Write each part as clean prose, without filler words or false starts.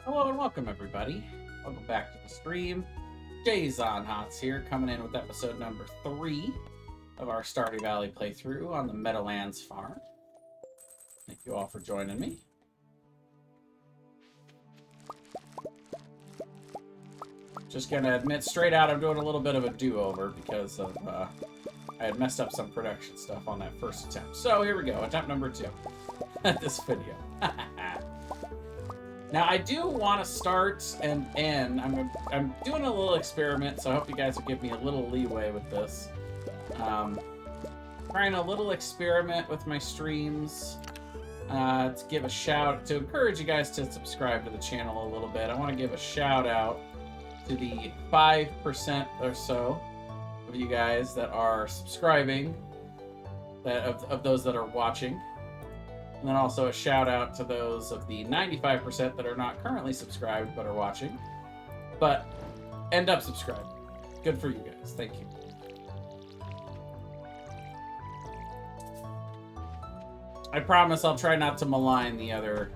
Hello and welcome, everybody. Welcome back to the stream. Jay's on Hots here, coming in with episode number 3 of our Stardew Valley playthrough on the Meadowlands farm. Thank you all for joining me. Just gonna admit straight out, I'm doing a little bit of a do-over because of I had messed up some production stuff on that first attempt. So here we go, attempt number 2 at this video. Now, I do want to start and end. I'm doing a little experiment, so I hope you guys will give me a little leeway with this. Trying a little experiment with my streams to give a to encourage you guys to subscribe to the channel a little bit. I want to give a shout out to the 5% or so of you guys that are subscribing, of those that are watching. And then also a shout out to those of the 95% that are not currently subscribed but are watching, but end up subscribed. Good for you guys. Thank you. I promise I'll try not to malign the other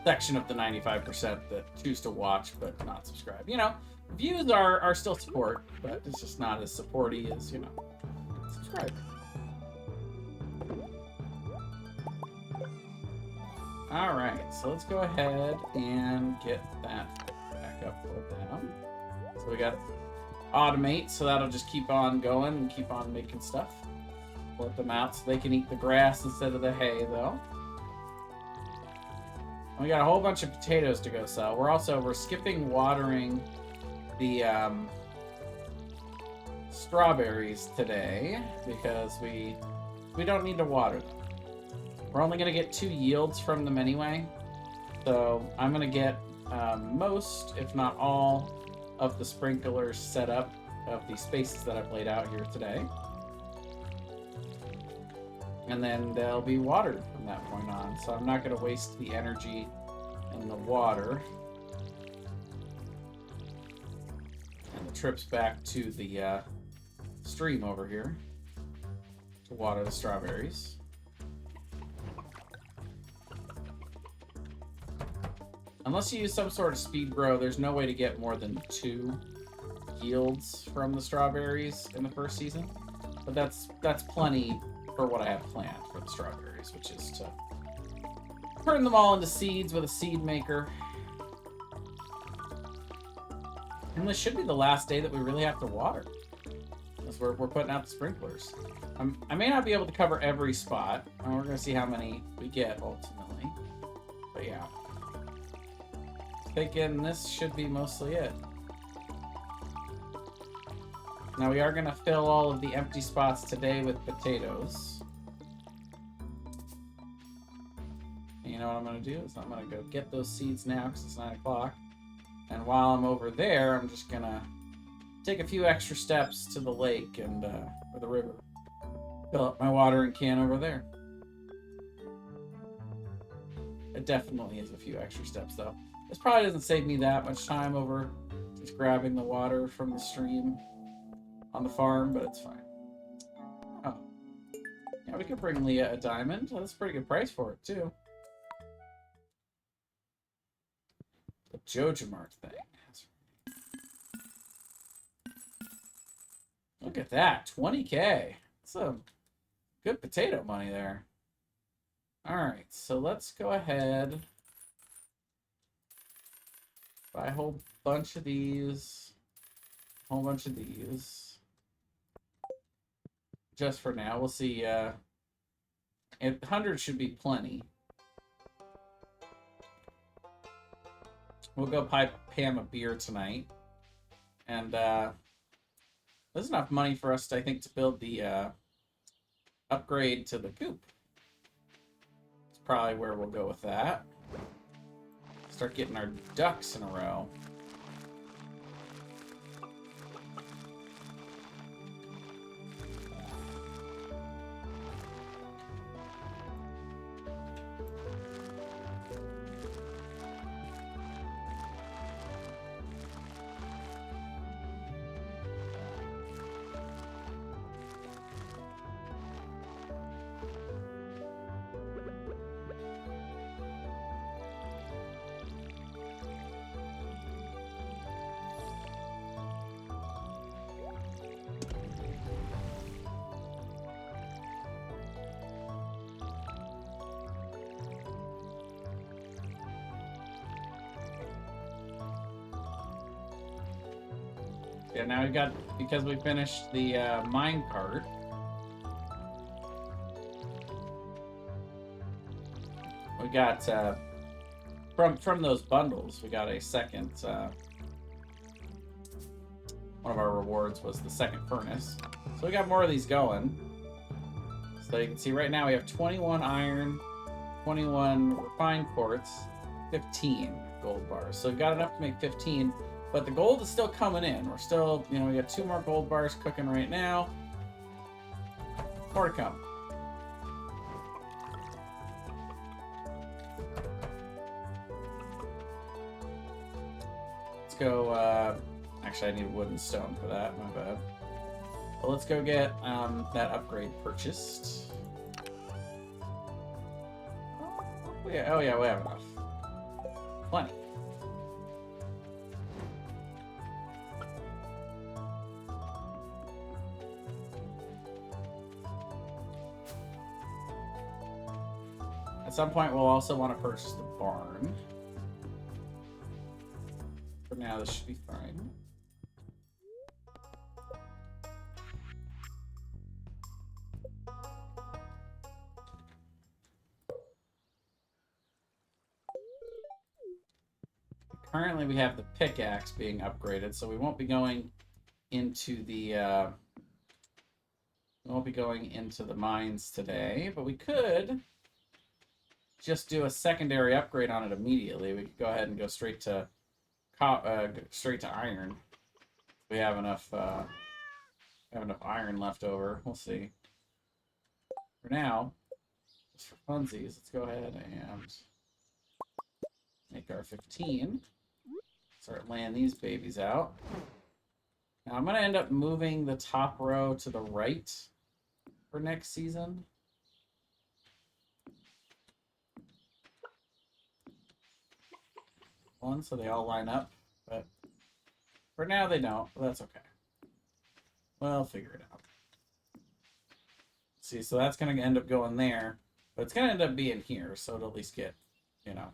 section of the 95% that choose to watch but not subscribe. You know, views are still support, but it's just not as supporty as, you know, subscribe. Alright, so let's go ahead and get that back up or down. So we got automate, so that'll just keep on going and keep on making stuff. Let them out so they can eat the grass instead of the hay, though. And we got a whole bunch of potatoes to go sell. We're skipping watering the strawberries today because we don't need to water them. We're only going to get 2 yields from them anyway. So I'm going to get most, if not all, of the sprinklers set up of the spaces that I've laid out here today. And then they'll be watered from that point on. So I'm not going to waste the energy and the water. And the trips back to the stream over here to water the strawberries. Unless you use some sort of speed grow, there's no way to get more than 2 yields from the strawberries in the first season. But that's plenty for what I have planned for the strawberries, which is to turn them all into seeds with a seed maker. And this should be the last day that we really have to water, because we're putting out the sprinklers. I may not be able to cover every spot, and we're going to see how many we get ultimately. But yeah. Thinking this should be mostly it. Now we are going to fill all of the empty spots today with potatoes. And you know what I'm going to do is I'm going to go get those seeds now because it's 9 o'clock. And while I'm over there, I'm just going to take a few extra steps to the lake and or the river. Fill up my watering can over there. It definitely is a few extra steps though. This probably doesn't save me that much time over just grabbing the water from the stream on the farm, but it's fine. Oh. Yeah, we could bring Leah a diamond. Well, that's a pretty good price for it, too. The Jojamart thing. Look at that. 20K. That's a good potato money there. Alright, so let's go ahead. Buy a whole bunch of these. A whole bunch of these. Just for now. We'll see. 100 should be plenty. We'll go buy Pam a beer tonight. And there's enough money for us, I think, to build the upgrade to the coop. It's probably where we'll go with that. Start getting our ducks in a row. Yeah, now we've got, because we finished the mine cart. We got, from those bundles, we got a second, one of our rewards was the second furnace. So we got more of these going. So you can see right now we have 21 iron, 21 refined quartz, 15 gold bars. So we've got enough to make 15, but the gold is still coming in. We're still, you know, we got 2 more gold bars cooking right now. More to come. Let's go, actually I need wood and stone for that, my bad. But let's go get that upgrade purchased. Oh yeah, we have enough. Plenty. At some point, we'll also want to purchase the barn. For now, this should be fine. Currently, we have the pickaxe being upgraded, so we won't be going into the mines today, but we could just do a secondary upgrade on it immediately. We could go ahead and go straight to iron. We have enough iron left over. We'll see. For now, just for funsies, let's go ahead and make our 15. Start laying these babies out. Now I'm going to end up moving the top row to the right for next season. One, so they all line up, but for now they don't, but that's okay. We'll figure it out. See, so that's going to end up going there, but it's going to end up being here, so it'll at least get, you know.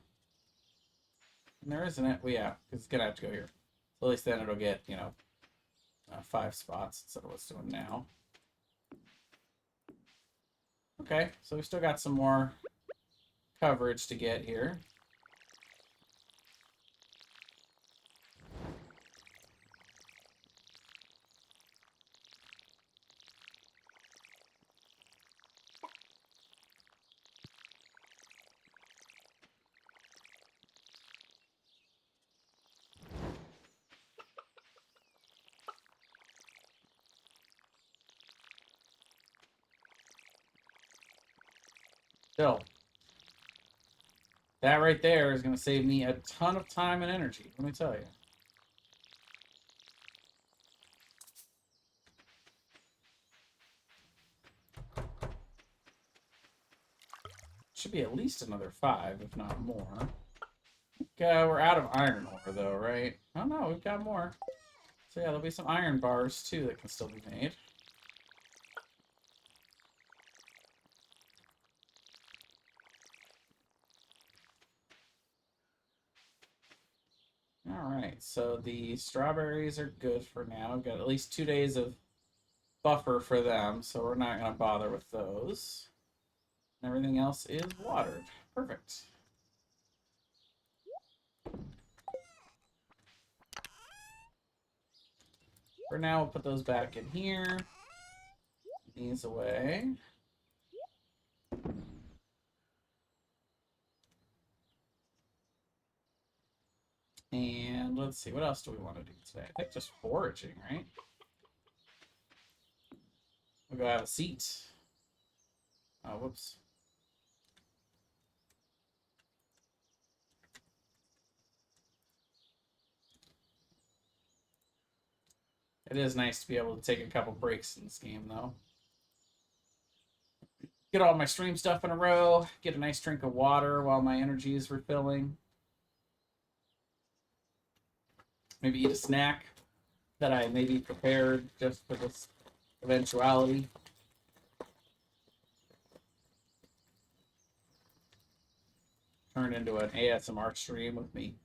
And there isn't it? Well, yeah, because it's going to have to go here. So at least then it'll get, you know, 5 spots instead of what's doing now. Okay, so we still got some more coverage to get here. Still, that right there is going to save me a ton of time and energy, let me tell you. Should be at least another 5, if not more. Okay, we're out of iron ore, though, right? Oh, no, we've got more. So, yeah, there'll be some iron bars, too, that can still be made. Alright, so the strawberries are good for now. We've got at least 2 days of buffer for them, so we're not going to bother with those. And everything else is watered. Perfect. For now, we'll put those back in here. These away. And let's see, what else do we want to do today? I think just foraging, right? We'll go have a seat. Oh, whoops. It is nice to be able to take a couple breaks in this game, though. Get all my stream stuff in a row, get a nice drink of water while my energy is refilling. Maybe eat a snack that I maybe prepared just for this eventuality. Turn into an ASMR stream with me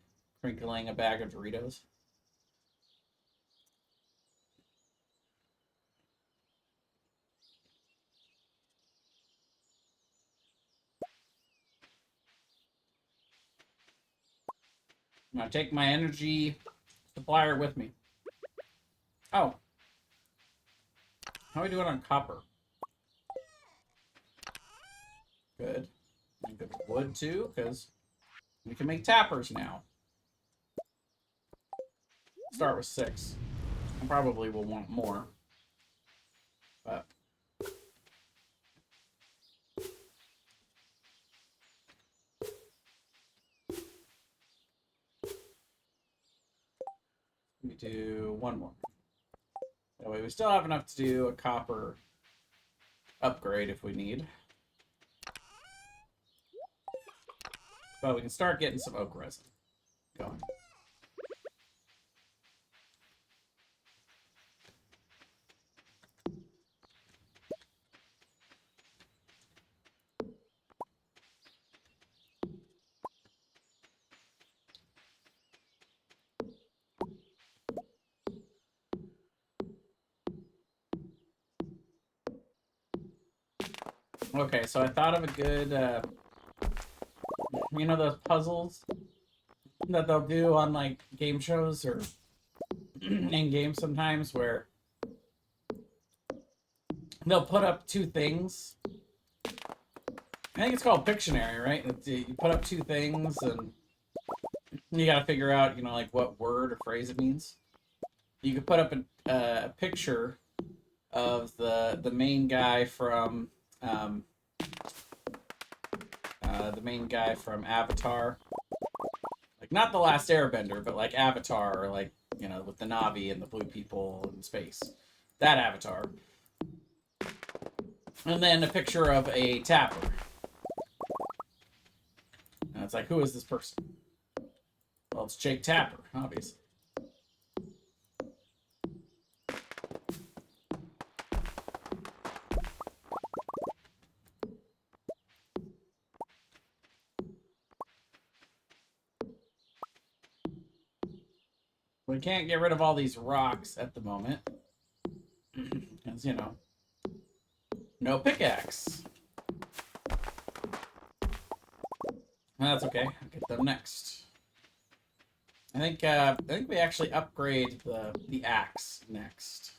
crinkling a bag of Doritos. I'm gonna take my energy supplier with me. Oh. How are we doing on copper? Good. And good wood too, because we can make tappers now. Start with 6. I probably will want more. But we do one more. That way we still have enough to do a copper upgrade if we need. But we can start getting some oak resin going. Okay, so I thought of a good, you know those puzzles that they'll do on, like, game shows or in games sometimes where they'll put up 2 things. I think it's called Pictionary, right? You put up 2 things and you gotta figure out, you know, like what word or phrase it means. You could put up a picture of the main guy from Avatar, like not the Last Airbender, but like Avatar, or like, you know, with the Na'vi and the blue people in space, that Avatar, and then a picture of a tapper. And it's like, who is this person? Well, it's Jake Tapper, obviously. We can't get rid of all these rocks at the moment. Because, you know, no pickaxe. That's okay. I'll get them next. I think we actually upgrade the axe next.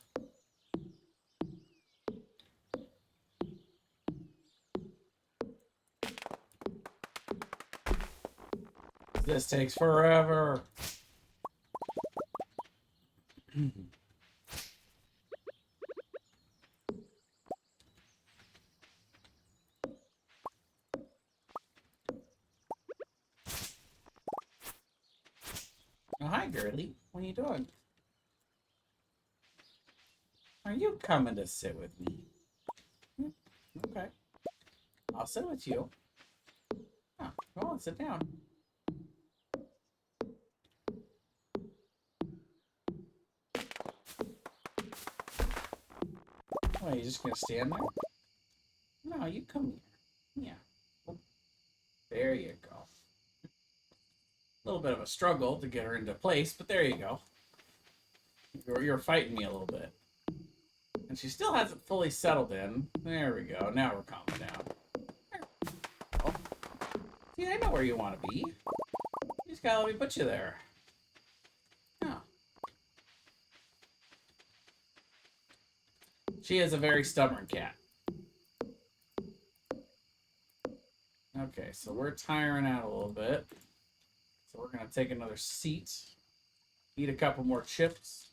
This takes forever. Oh, hi, girly. What are you doing? Are you coming to sit with me? Okay. I'll sit with you. Oh, go on, sit down. Oh, are you just gonna stand there? No, you come here. Yeah. There you go. A little bit of a struggle to get her into place, but there you go. You're fighting me a little bit. And she still hasn't fully settled in. There we go. Now we're calming down. Oh. See, I know where you want to be. You just gotta let me put you there. Oh. She is a very stubborn cat. Okay, so we're tiring out a little bit. So we're going to take another seat. Eat a couple more chips.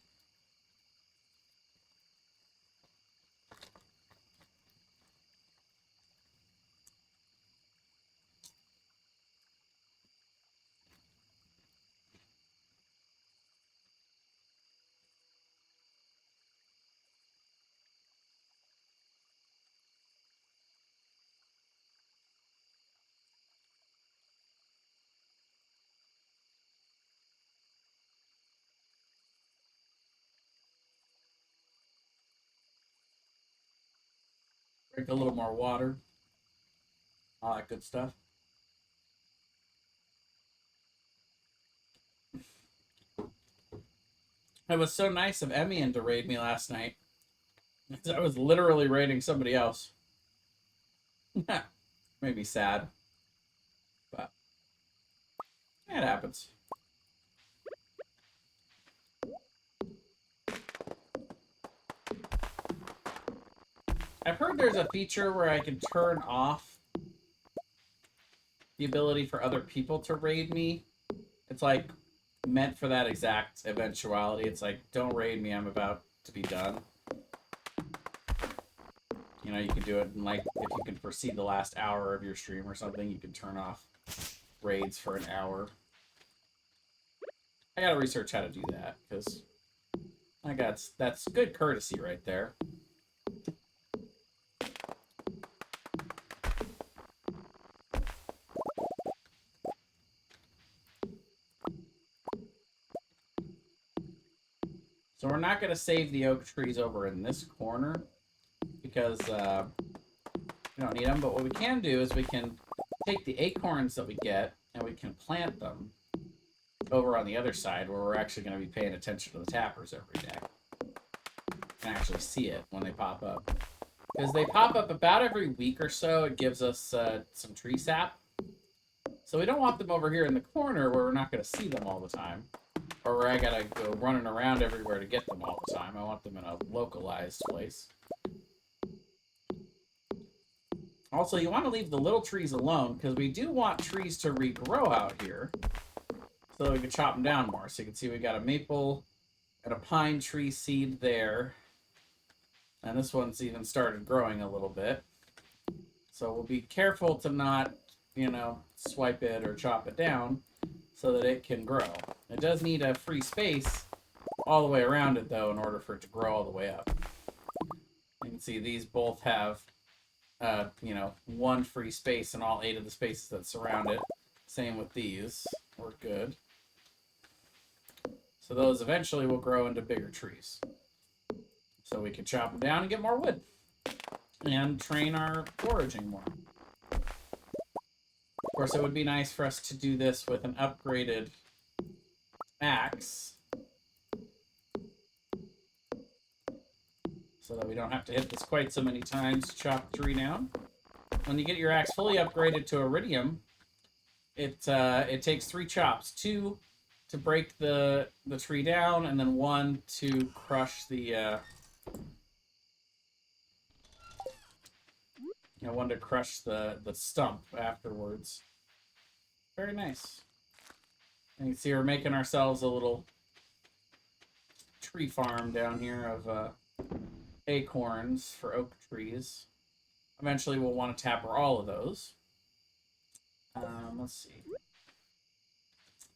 Drink a little more water. All that good stuff. It was so nice of Emian to raid me last night. I was literally raiding somebody else. Made me sad. But it happens. I've heard there's a feature where I can turn off the ability for other people to raid me. It's like meant for that exact eventuality. It's like, don't raid me, I'm about to be done. You know, you can do it, and like, if you can foresee the last hour of your stream or something, you can turn off raids for an hour. I gotta research how to do that, because that's good courtesy right there. So we're not going to save the oak trees over in this corner because we don't need them. But what we can do is we can take the acorns that we get and we can plant them over on the other side where we're actually going to be paying attention to the tappers every day. You can actually see it when they pop up. Because they pop up about every week or so. It gives us some tree sap. So we don't want them over here in the corner where we're not going to see them all the time. Or where I gotta go running around everywhere to get them all the time. I want them in a localized place. Also, you want to leave the little trees alone, because we do want trees to regrow out here. So that we can chop them down more. So you can see we got a maple and a pine tree seed there. And this one's even started growing a little bit. So we'll be careful to not, you know, swipe it or chop it down, so that it can grow. It does need a free space all the way around it, though, in order for it to grow all the way up. You can see these both have, you know, one free space in all 8 of the spaces that surround it. Same with these. We're good. So those eventually will grow into bigger trees. So we can chop them down and get more wood. And train our foraging more. Of course, it would be nice for us to do this with an upgraded axe, so that we don't have to hit this quite so many times to chop a tree down. When you get your axe fully upgraded to iridium, it takes 3 chops: 2 to break the tree down, and then 1 to crush the you know, 1 to crush the stump afterwards. Very nice. And you can see we're making ourselves a little tree farm down here of acorns for oak trees. Eventually we'll want to tapper all of those. Let's see.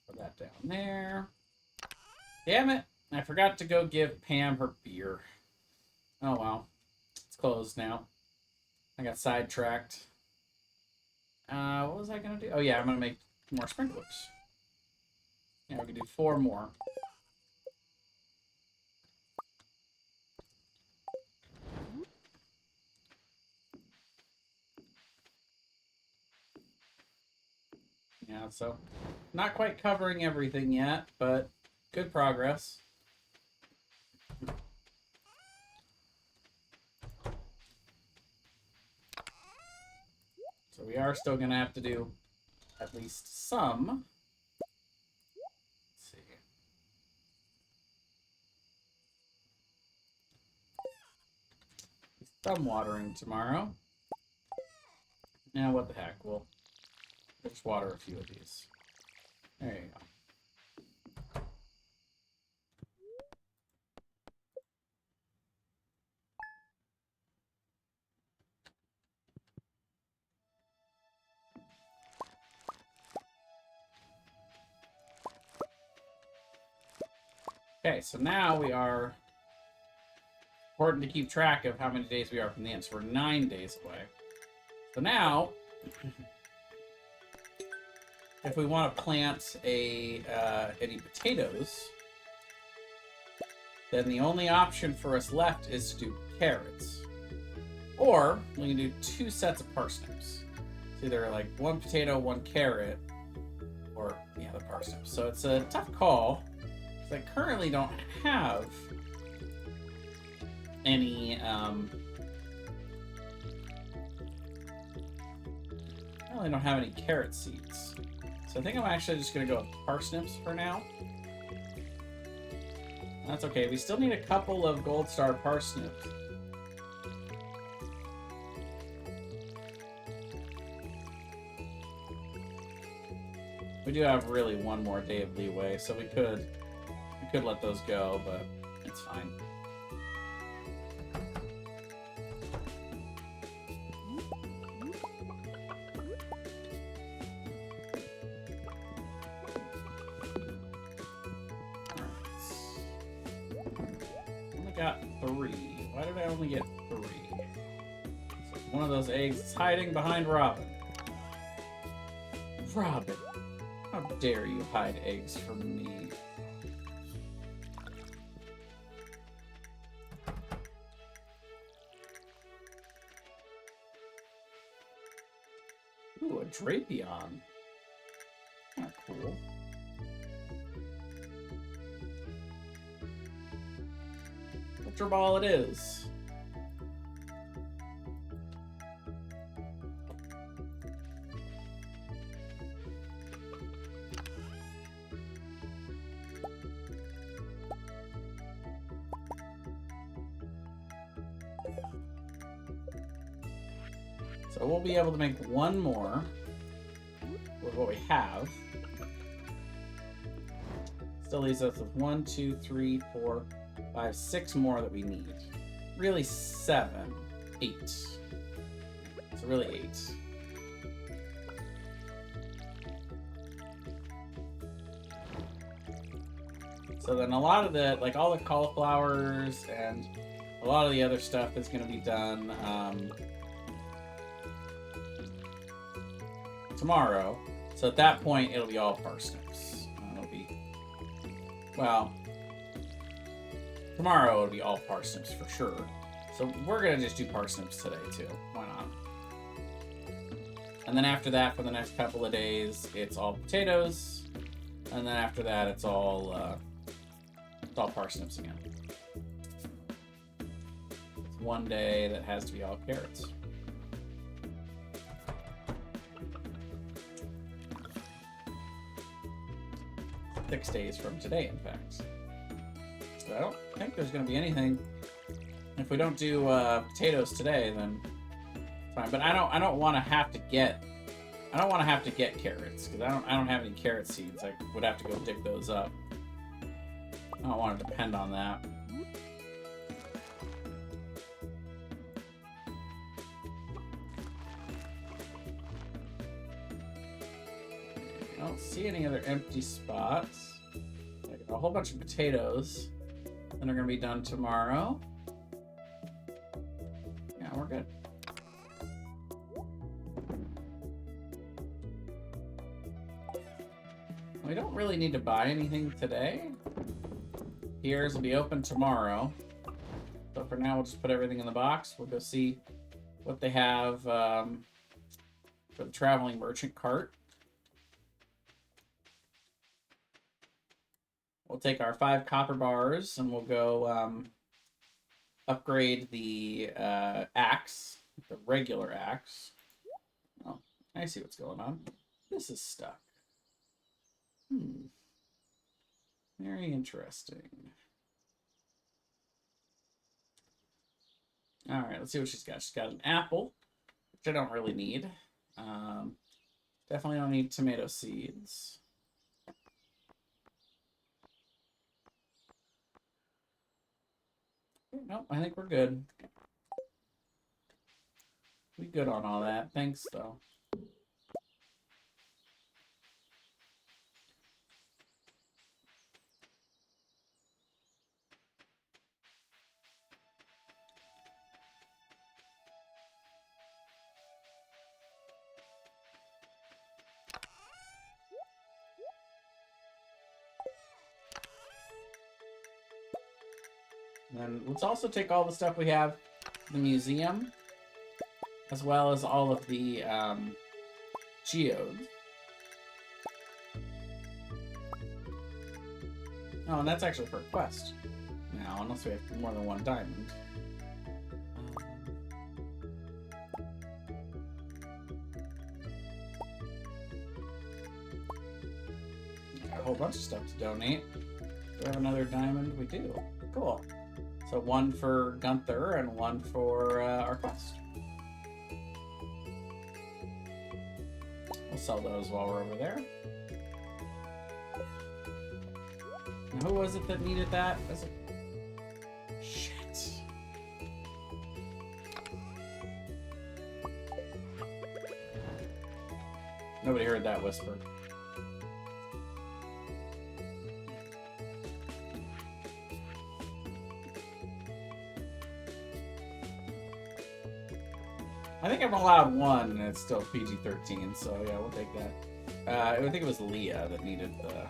Put that down there. Damn it! I forgot to go give Pam her beer. Oh well. It's closed now. I got sidetracked. What was I going to do? Oh yeah, I'm going to make more sprinklers. Yeah, we can do 4 more. Yeah, so not quite covering everything yet, but good progress. So we are still going to have to do at least some. Let's see. Some watering tomorrow. Now, what the heck? We'll just water a few of these. There you go. Okay, so now we are... Important to keep track of how many days we are from the end. So we're 9 days away. So now... if we want to plant any potatoes, then the only option for us left is to do carrots. Or we can do 2 sets of parsnips. It's either like 1 potato, 1 carrot, or yeah, the parsnips. So it's a tough call, because I currently don't have any I really don't have any carrot seeds. So I think I'm actually just going to go with parsnips for now. That's okay. We still need a couple of gold star parsnips. We do have really one more day of leeway, so we could let those go, but it's fine. Got 3. Why did I only get 3? So one of those eggs is hiding behind Robin. Robin, how dare you hide eggs from me? Ooh, a Drapion. Kinda cool. Ultra Ball it is. So we'll be able to make one more with what we have. Still leaves us with 1, 2, 3, 4, 5, 6 more that we need. Really 7, 8. So really 8. So then a lot of the, like all the cauliflowers and a lot of the other stuff is going to be done tomorrow. So at that point, it'll be all parsnips. It'll be, well, tomorrow it'll be all parsnips for sure. So we're going to just do parsnips today too. Why not? And then after that, for the next couple of days, it's all potatoes. And then after that, it's all parsnips again. It's one day that has to be all carrots. Six days from today, in fact. So I don't think there's going to be anything. If we don't do potatoes today, then it's fine. But I don't want to have to get. I don't want to have to get carrots because I don't have any carrot seeds. I would have to go dig those up. I don't want to depend on that. I don't see any other empty spots. I got a whole bunch of potatoes. And they're going to be done tomorrow. Yeah, we're good. We don't really need to buy anything today. Piers will be open tomorrow. So for now, we'll just put everything in the box. We'll go see what they have for the traveling merchant cart. We'll take our 5 copper bars and we'll go upgrade the axe, the regular axe. Oh, I see what's going on. This is stuck. Very interesting. All right, let's see what she's got. She's got an apple, which I don't really need. Definitely don't need tomato seeds. Nope, I think we're good. We good on all that. Thanks, though. And let's also take all the stuff we have to the museum, as well as all of the geodes. Oh, and that's actually for a quest now, unless we have more than 1 diamond. Got a whole bunch of stuff to donate. Do we have another diamond? We do. Cool. So 1 for Gunther and 1 for our quest. We'll sell those while we're over there. Who was it that needed that? Was it... Shit. Nobody heard that whisper. I think I'm allowed one, and it's still PG-13, so yeah, we'll take that. I think it was Leah that needed the...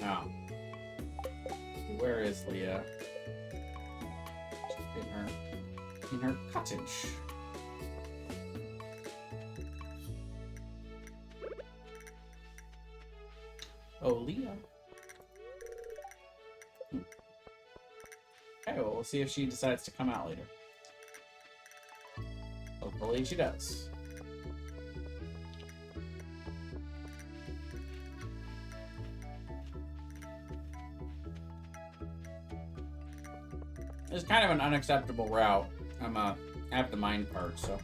Oh. Where is Leah? In her cottage. Oh, Leah. Okay, well, we'll see if she decides to come out later. Hopefully she does. It's kind of an unacceptable route. I have the mine part, so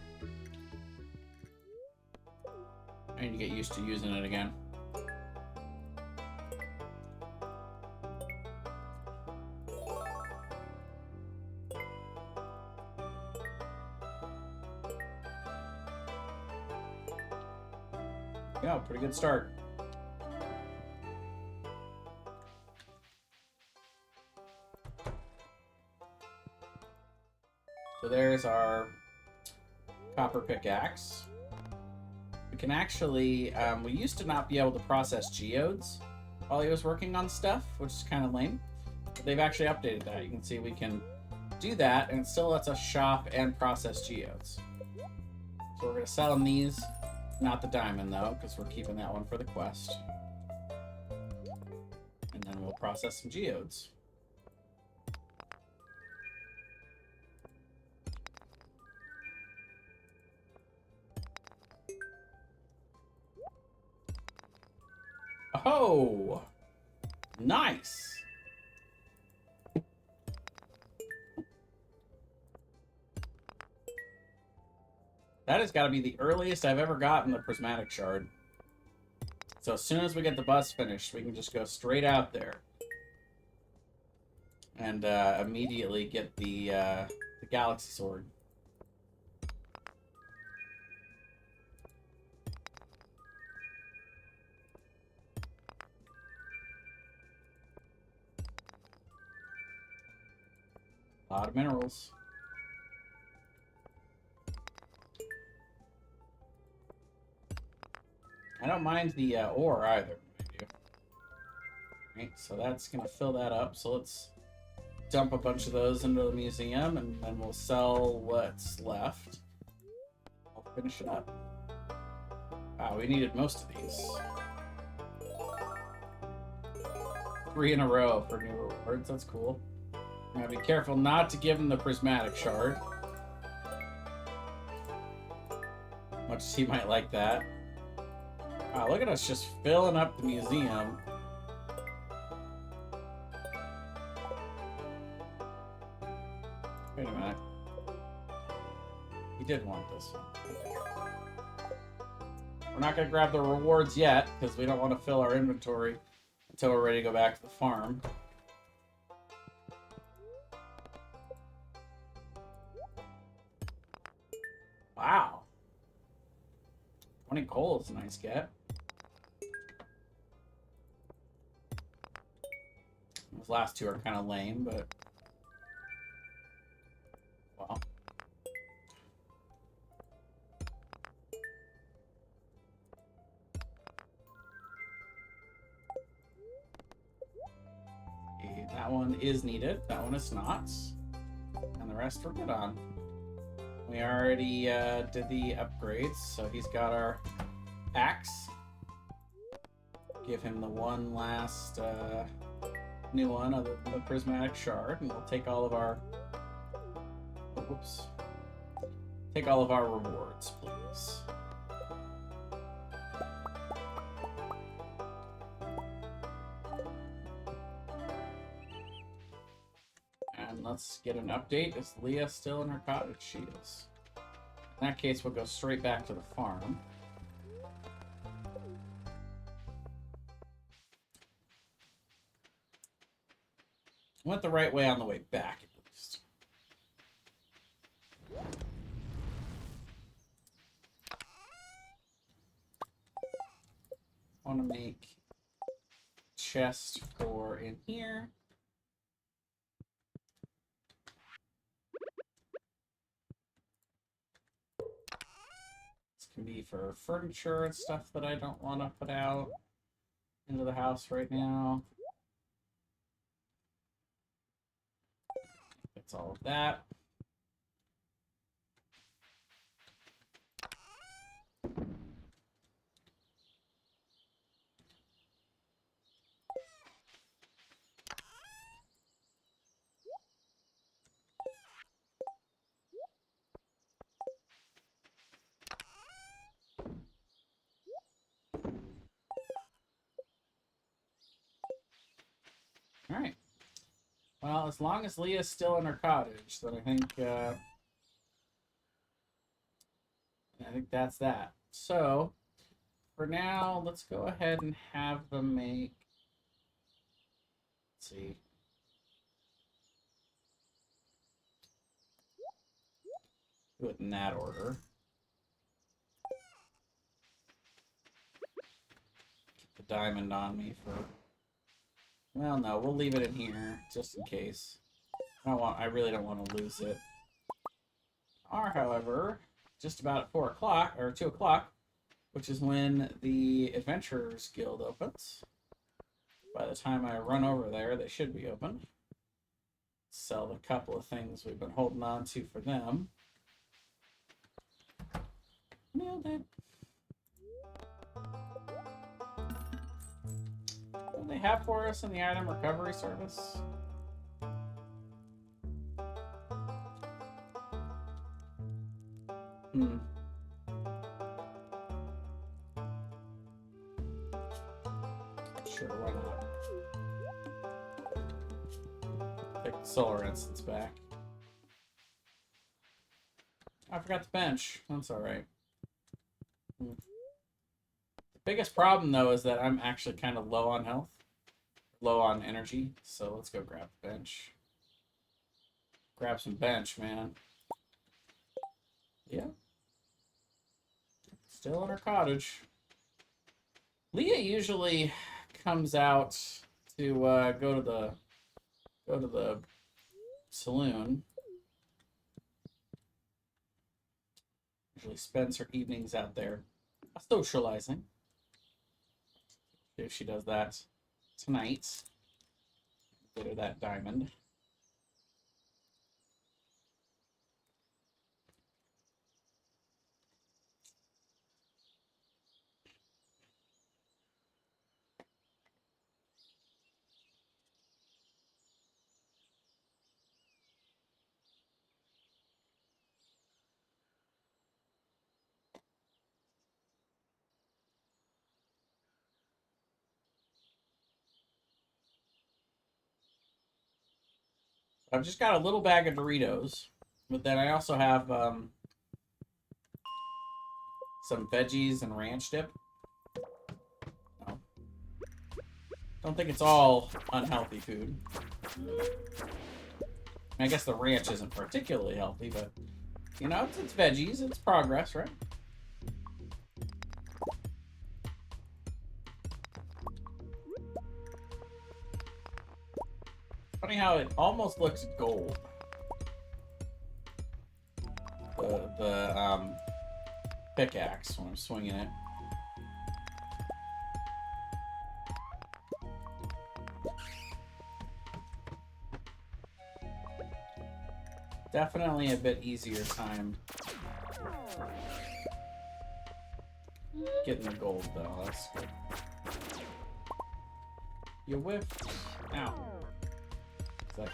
I need to get used to using it again. Yeah, pretty good start. So there's our copper pickaxe. We can actually, we used to not be able to process geodes while he was working on stuff, which is kind of lame. But they've actually updated that. You can see we can do that, and it still lets us shop and process geodes. So we're going to sell him these. Not the diamond, though, because we're keeping that one for the quest. And then we'll process some geodes. Oh! Nice! That has got to be the earliest I've ever gotten the prismatic shard. So as soon as we get the bus finished, we can just go straight out there. And immediately get the galaxy sword. A lot of minerals. I don't mind the ore either. Right, so that's going to fill that up. So let's dump a bunch of those into the museum, and then we'll sell what's left. I'll finish it up. Wow, we needed most of these. 3 in a row for new rewards. That's cool. Now be careful not to give him the prismatic shard. Much as he might like that. Wow, look at us just filling up the museum. Wait a minute. He did want this one. We're not going to grab the rewards yet, because we don't want to fill our inventory until we're ready to go back to the farm. Wow. 20 coal is a nice get. Those last two are kind of lame, but... Wow. Okay, that one is needed. That one is not. And the rest we're good on. We already did the upgrades, so he's got our axe. Give him the one last new one of the prismatic shard, and we'll take all of our... Whoops. Take all of our rewards, please. And let's get an update. Is Leah still in her cottage? She is. In that case, we'll go straight back to the farm. Went the right way on the way back, at least. I want to make chest for in here. This can be for furniture and stuff that I don't want to put out into the house right now. That's all of that. All right. Well, as long as Leah's still in her cottage, then I think that's that. So, for now, let's go ahead and have them make. Let's see. Do it in that order. Keep the diamond on me for. Well, no, we'll leave it in here just in case. I really don't want to lose it. However, just about at 4 o'clock or 2 o'clock, which is when the Adventurers Guild opens. By the time I run over there, they should be open. Sell a couple of things we've been holding on to for them. Nailed it. What do they have for us in the item recovery service? Sure, why not? Take the solar instance back. I forgot the bench. That's alright. The biggest problem, though, is that I'm actually kind of low on health. Low on energy. So let's go grab the bench. Grab some bench, man. Yeah. Still in her cottage. Leah usually comes out to go to the saloon. Usually spends her evenings out there socializing. If she does that tonight, get her that diamond. I've just got a little bag of Doritos, but then I also have some veggies and ranch dip. No. Don't think it's all unhealthy food. I guess the ranch isn't particularly healthy, but you know, it's veggies. It's progress, right? Funny how it almost looks gold. The pickaxe when I'm swinging it. Definitely a bit easier time getting the gold though. That's good. You whiffed. Ow. Did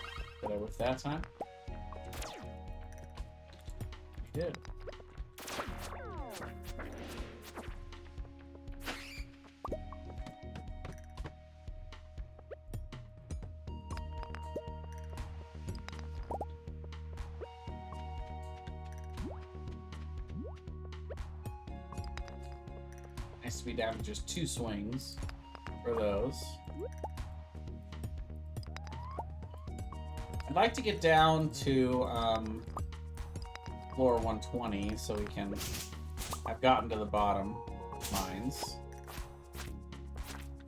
I whiff that time? You did. Nice to be down to just 2 swings for those. I'd like to get down to floor 120 so we can have gotten to the bottom mines.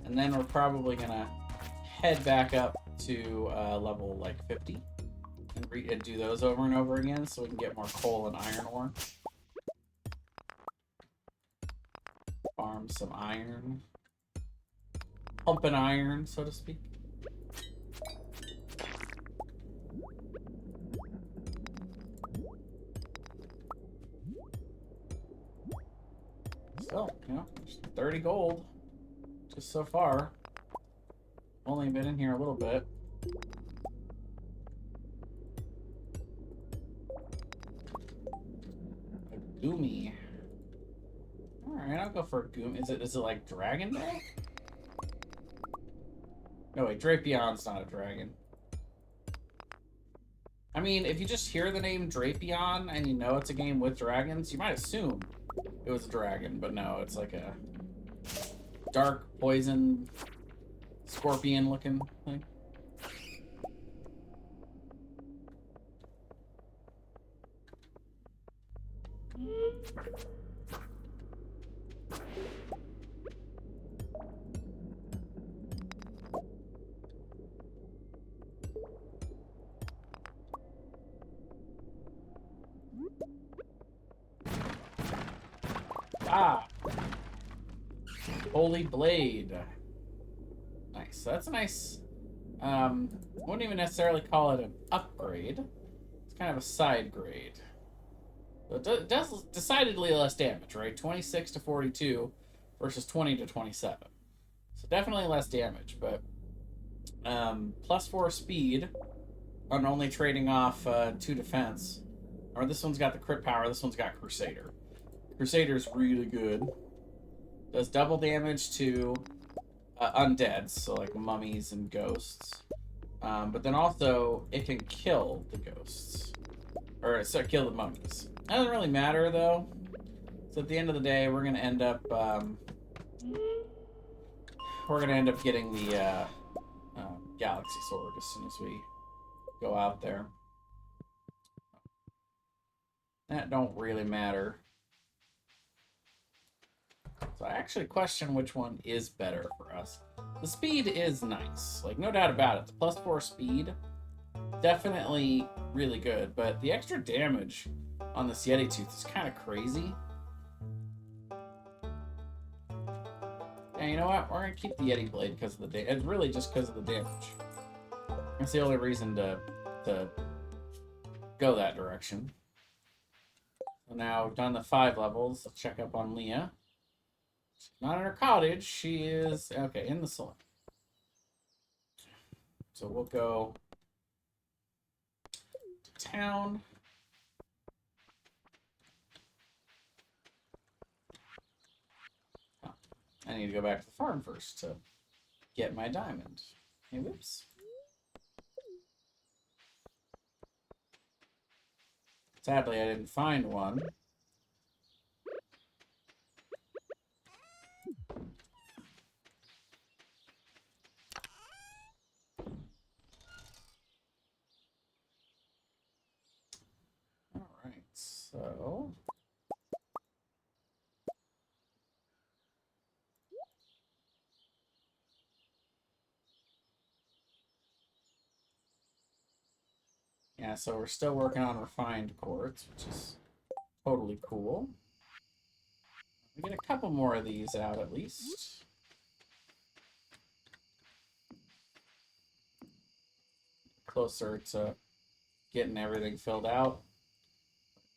And then we're probably gonna head back up to level like 50 and do those over and over again so we can get more coal and iron ore. Farm some iron. Pumping iron, so to speak. So, you know, 30 gold. Just so far. Only been in here a little bit. A Goomy. Alright, I'll go for a Goomy. Is it like Dragon Day? No, wait, Drapion's not a dragon. I mean, if you just hear the name Drapion and you know it's a game with dragons, you might assume it was a dragon, but no, it's like a dark poison scorpion looking thing. Ah! Holy Blade. Nice. So that's a nice... I wouldn't even necessarily call it an upgrade. It's kind of a side grade. So it does decidedly less damage, right? 26 to 42 versus 20 to 27. So definitely less damage, but... plus 4 speed on only trading off 2 defense. Or this one's got the crit power, this one's got Crusader. Crusader's really good. Does double damage to undeads, so like mummies and ghosts. But then also, it can kill the ghosts. Or, sorry, kill the mummies. That doesn't really matter, though. So at the end of the day, we're going to end up... getting the Galaxy Sword as soon as we go out there. That don't really matter. So I actually question which one is better for us. The speed is nice, like no doubt about it. The plus 4 speed, definitely really good, but the extra damage on this Yeti Tooth is kind of crazy. And you know what? We're gonna keep the Yeti Blade because of the damage. It's really just because of the damage. That's the only reason to go that direction. So now we've done the 5 levels. Let's check up on Leah. She's not in her cottage. She is, okay, in the salon. So we'll go to town. Oh, I need to go back to the farm first to get my diamond. Hey, whoops. Sadly, I didn't find one. Alright, so... yeah, so we're still working on refined quartz, which is totally cool. We get a couple more of these out at least. Closer to getting everything filled out.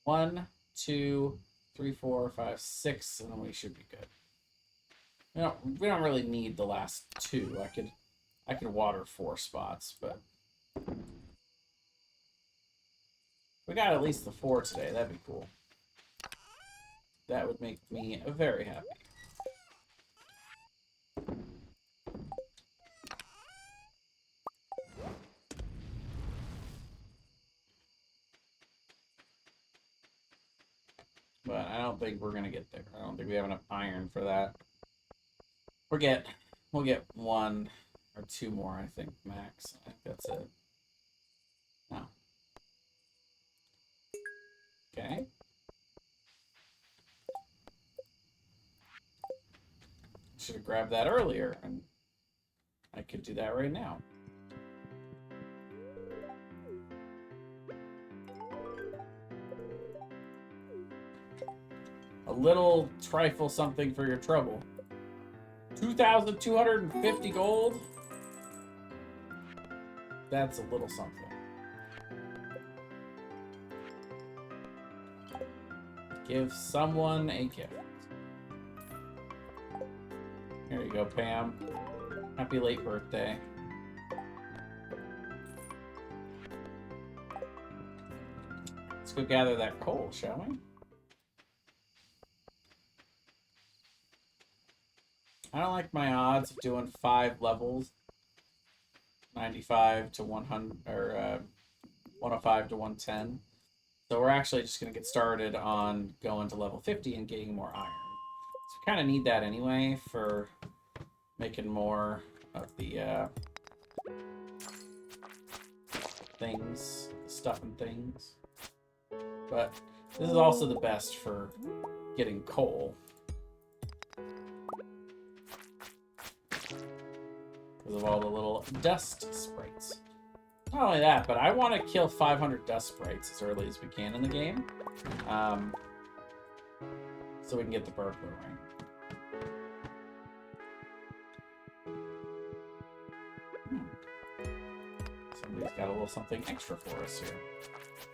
1, 2, 3, 4, 5, 6, and then we should be good. We don't really need the last 2. I could water 4 spots, but we got at least the 4 today. That'd be cool. That would make me very happy. But I don't think we're gonna get there. I don't think we have enough iron for that. We'll get 1 or 2 more, I think, max. I think that's it. Oh. Okay. Should have grabbed that earlier, and I could do that right now. A little trifle something for your trouble. 2,250 gold? That's a little something. Give someone a gift. Here you go, Pam. Happy late birthday. Let's go gather that coal, shall we? I don't like my odds of doing 5 levels. 95 to 100, or 105 to 110. So we're actually just going to get started on going to level 50 and getting more iron. So we kind of need that anyway for making more of the things, stuff and things. But this is also the best for getting coal. Because of all the little dust sprites. Not only that, but I want to kill 500 dust sprites as early as we can in the game. So we can get the burglar ring. Somebody's got a little something extra for us here.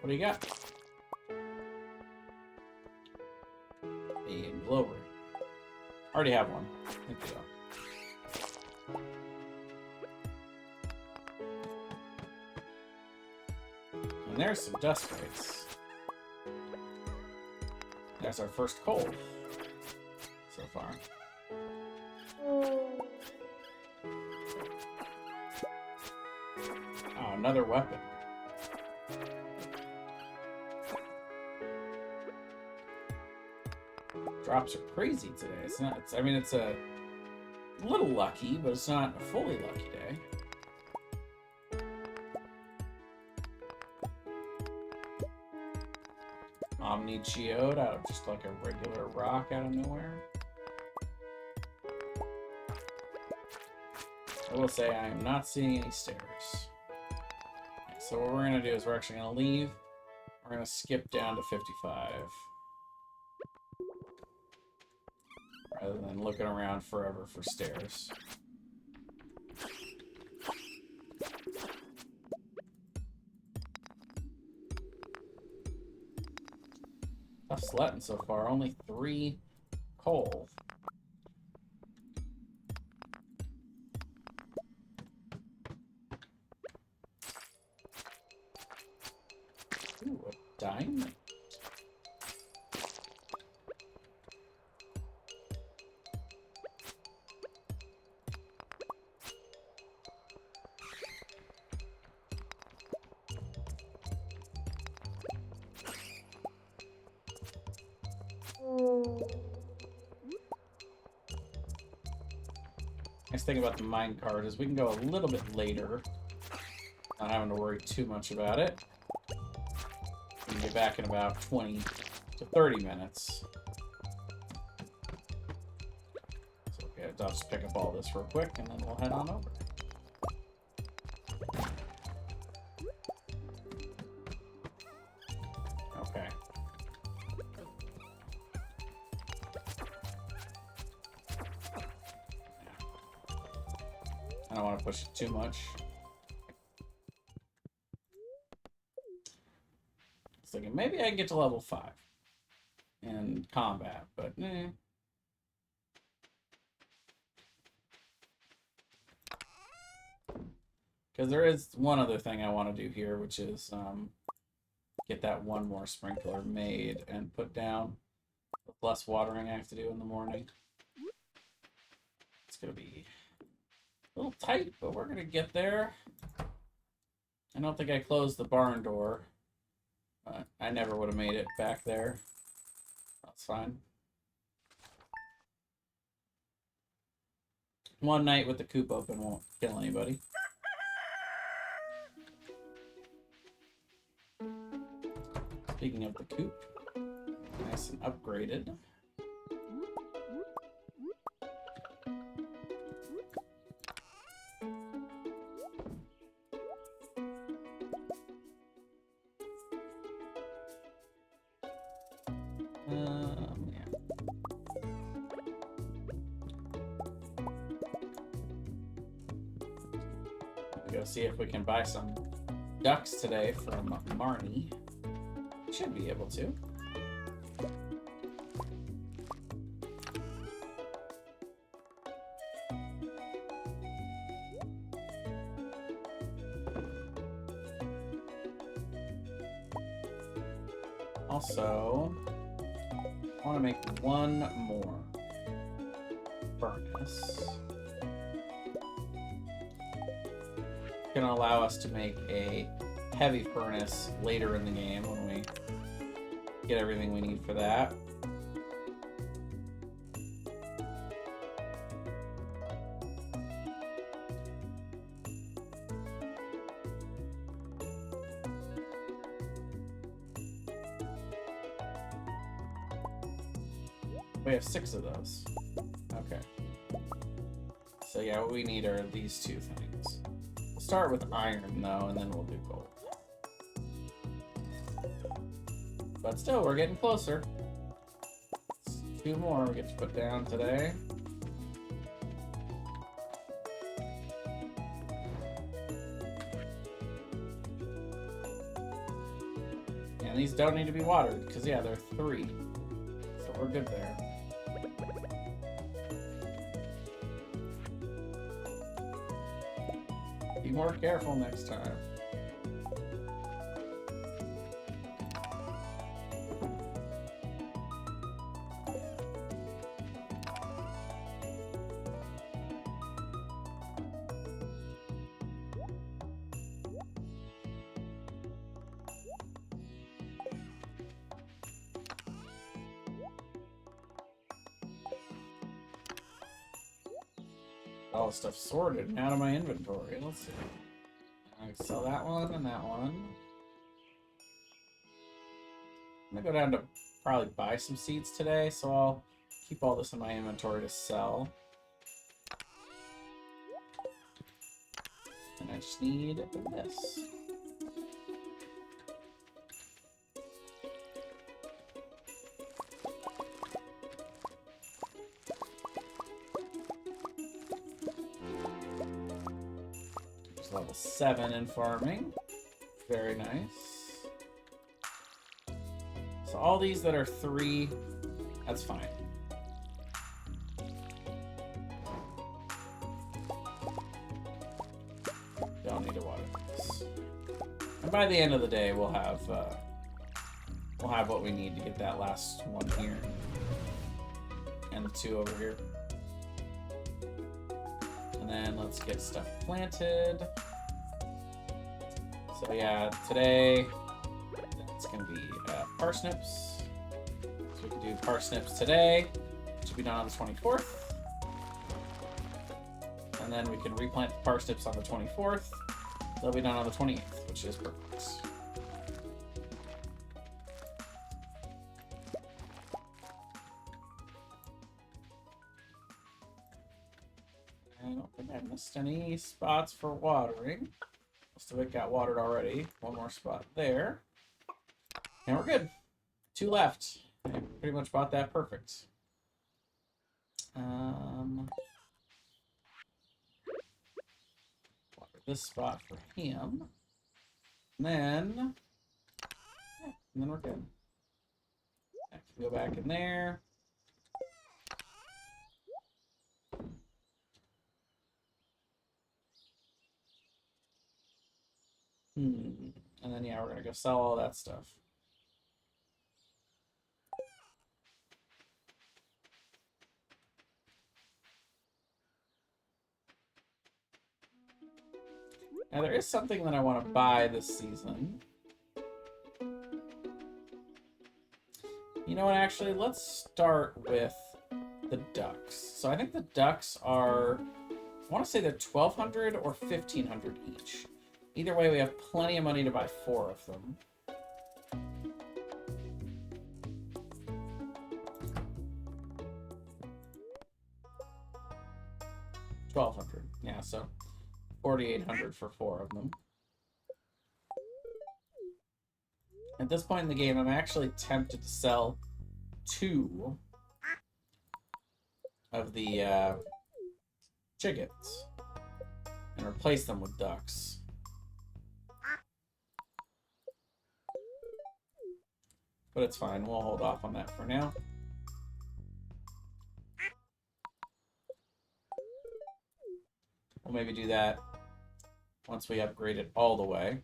What do you got? A glow ring. Already have one. Thank you. And there's some dust sprites. There's our first coal so far. Oh, another weapon. Drops are crazy today. It's not. I mean, it's a little lucky, but it's not a fully lucky day. Omni Geode out of just like a regular rock out of nowhere. I will say I am not seeing any stairs. Okay, so what we're going to do is we're actually going to leave. We're going to skip down to 55. Rather than looking around forever for stairs. Tough sledding so far. Only 3 coal. Ooh, a diamond. Nice thing about the minecart is we can go a little bit later, not having to worry too much about it. We can get back in about 20 to 30 minutes. So okay, I'll just pick up all this real quick and then we'll head on over. Okay. I don't want to push it too much. It's thinking maybe I can get to level 5 in combat, but because there is one other thing I want to do here, which is get that one more sprinkler made and put down with less watering I have to do in the morning. It's going to be a little tight, but we're going to get there. I don't think I closed the barn door. I never would have made it back there. That's fine. One night with the coop open won't kill anybody. Speaking of the coop, nice and upgraded. Yeah. Go see if we can buy some ducks today from Marnie. Should be able to. Also, I want to make one more furnace. It's going to allow us to make a heavy furnace later in the game when we get everything we need for that. We have 6 of those. Okay. So yeah, what we need are these 2 things. We'll start with iron though, and then we'll do gold. But still, we're getting closer. 2 more we get to put down today. And these don't need to be watered, because yeah, they're 3. So we're good there. Be more careful next time. All the stuff sorted and out of my inventory. Let's see. I can sell that one and that one. I'm gonna go down to probably buy some seeds today, so I'll keep all this in my inventory to sell. And I just need this. Level 7 in farming. Very nice. So all these that are 3, that's fine. Don't need to water this. And by the end of the day, we'll have what we need to get that last one here. And the 2 over here. And then let's get stuff planted. So yeah, today it's gonna be parsnips. So we can do parsnips today, which will be done on the 24th. And then we can replant the parsnips on the 24th. They'll be done on the 28th, which is perfect. I don't think I missed any spots for watering. Most of it got watered already. One more spot there. And we're good. 2 left. I pretty much bought that perfect. Water this spot for him. And then we're good. I can go back in there. And then, yeah, we're going to go sell all that stuff. Now, there is something that I want to buy this season. You know what, actually, let's start with the ducks. So I think the ducks are, I want to say they're 1,200 or 1,500 each. Either way, we have plenty of money to buy 4 of them. 1,200. Yeah, so 4,800 for 4 of them. At this point in the game, I'm actually tempted to sell 2 of the chickens and replace them with ducks. But it's fine. We'll hold off on that for now. We'll maybe do that once we upgrade it all the way.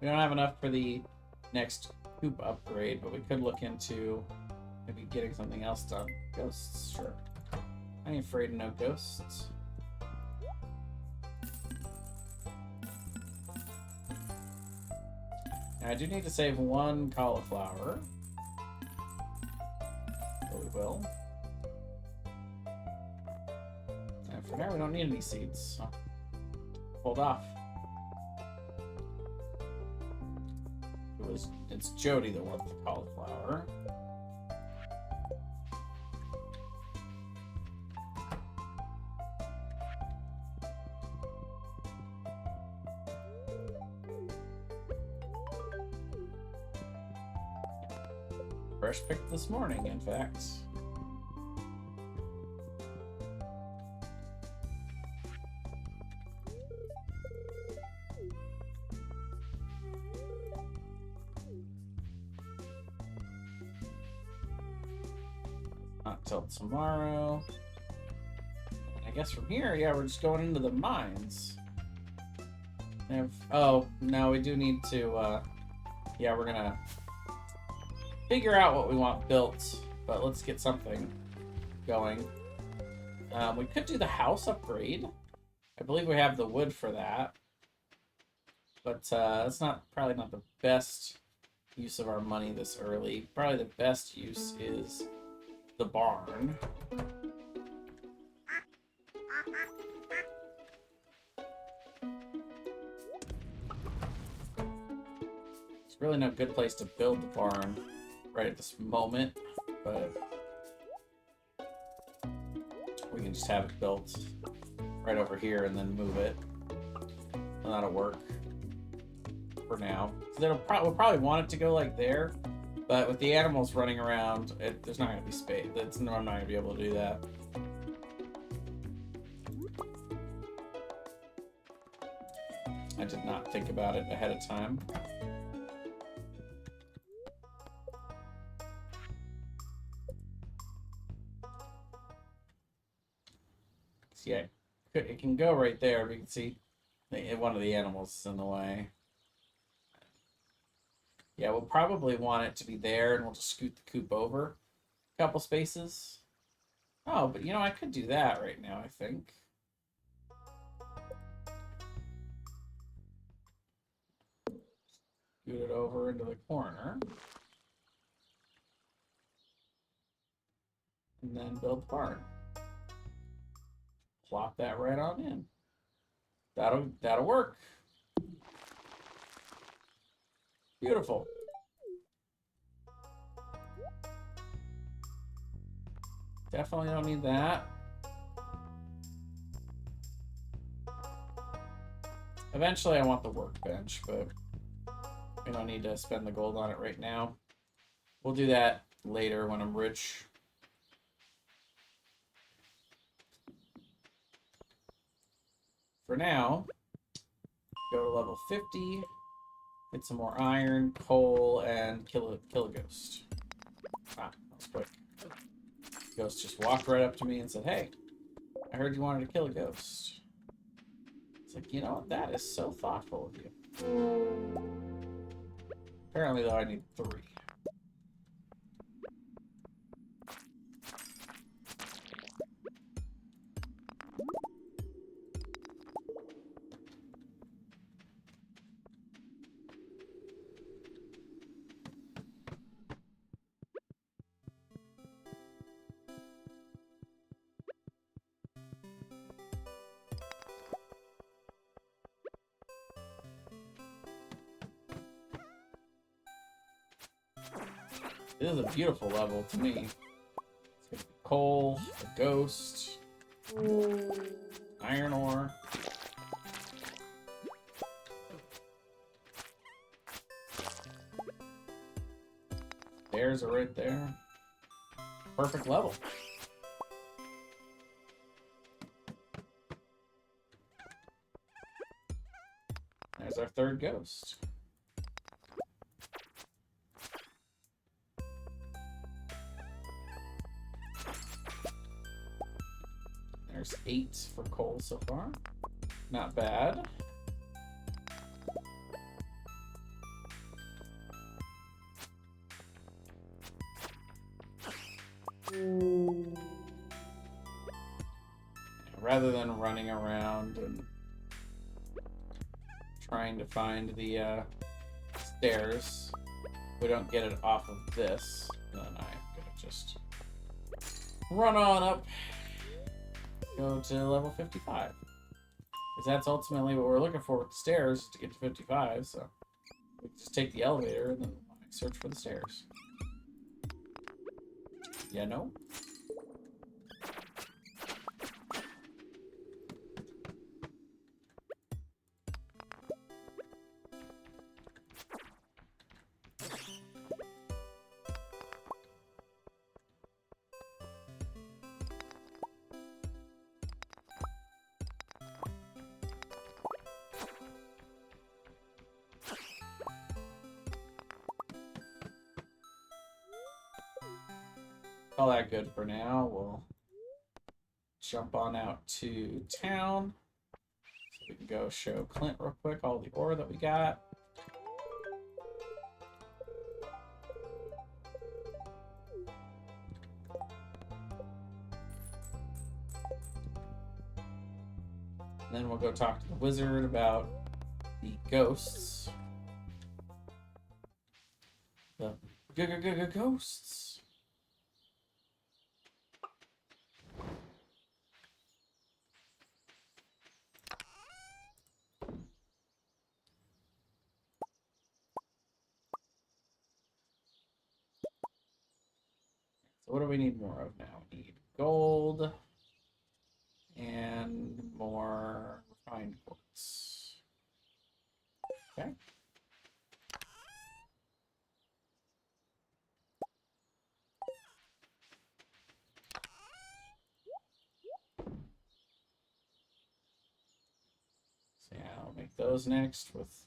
We don't have enough for the next coop upgrade, but we could look into maybe getting something else done. Ghosts, sure. I ain't afraid of no ghosts. Now, I do need to save 1 cauliflower. So we will. And for now, we don't need any seeds. So hold off. It's Jody that wants the cauliflower. Fresh picked this morning, in fact. Not till tomorrow. I guess from here, yeah, we're just going into the mines. Oh, no, we do need to, yeah, we're gonna figure out what we want built, but let's get something going. We could do the house upgrade. I believe we have the wood for that. But that's probably not the best use of our money this early. Probably the best use is the barn. It's really no good place to build the barn right at this moment, but we can just have it built right over here and then move it. And that'll work for now. We'll probably want it to go like there, but with the animals running around, there's not going to be space. I'm not going to be able to do that. I did not think about it ahead of time. Yeah, it can go right there, but you can see one of the animals is in the way. Yeah, we'll probably want it to be there, and we'll just scoot the coop over a couple spaces. Oh, but I could do that right now, I think. Scoot it over into the corner. And then build the barn. Plop that right on in. That'll work. Beautiful. Definitely don't need that. Eventually I want the workbench, but we don't need to spend the gold on it right now. We'll do that later when I'm rich. For now, go to level 50, get some more iron, coal, and kill a ghost. Ah, that was quick. Ghost just walked right up to me and said, "Hey, I heard you wanted to kill a ghost." It's like, you know what? That is so thoughtful of you. Apparently, though, I need 3. This is a beautiful level to me. It's got coal, a ghost, iron ore. Stairs are right there. Perfect level. There's our third ghost. There's 8 for coal so far. Not bad. Rather than running around and trying to find the stairs, if we don't get it off of this, then I'm gonna just run on up, go to level 55. Because that's ultimately what we're looking for with the stairs, to get to 55, so we can just take the elevator and then search for the stairs. Yeah, no? All that good for now. We'll jump on out to town. So we can go show Clint real quick all the ore that we got. And then we'll go talk to the wizard about the ghosts. The ghosts. So what do we need more of now? We need gold and more refined quartz. Okay. So yeah, I'll make those next with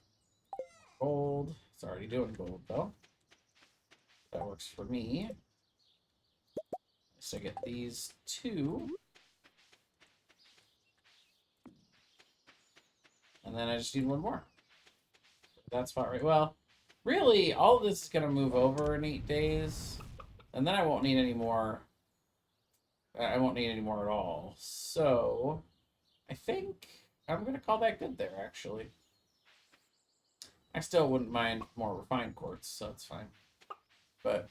gold. It's already doing gold though. That works for me. So I get these 2. And then I just need 1 more. That's about right. Well, really, all of this is going to move over in 8 days. And then I won't need any more. I won't need any more at all. So, I think I'm going to call that good there, actually. I still wouldn't mind more refined quartz, so it's fine. But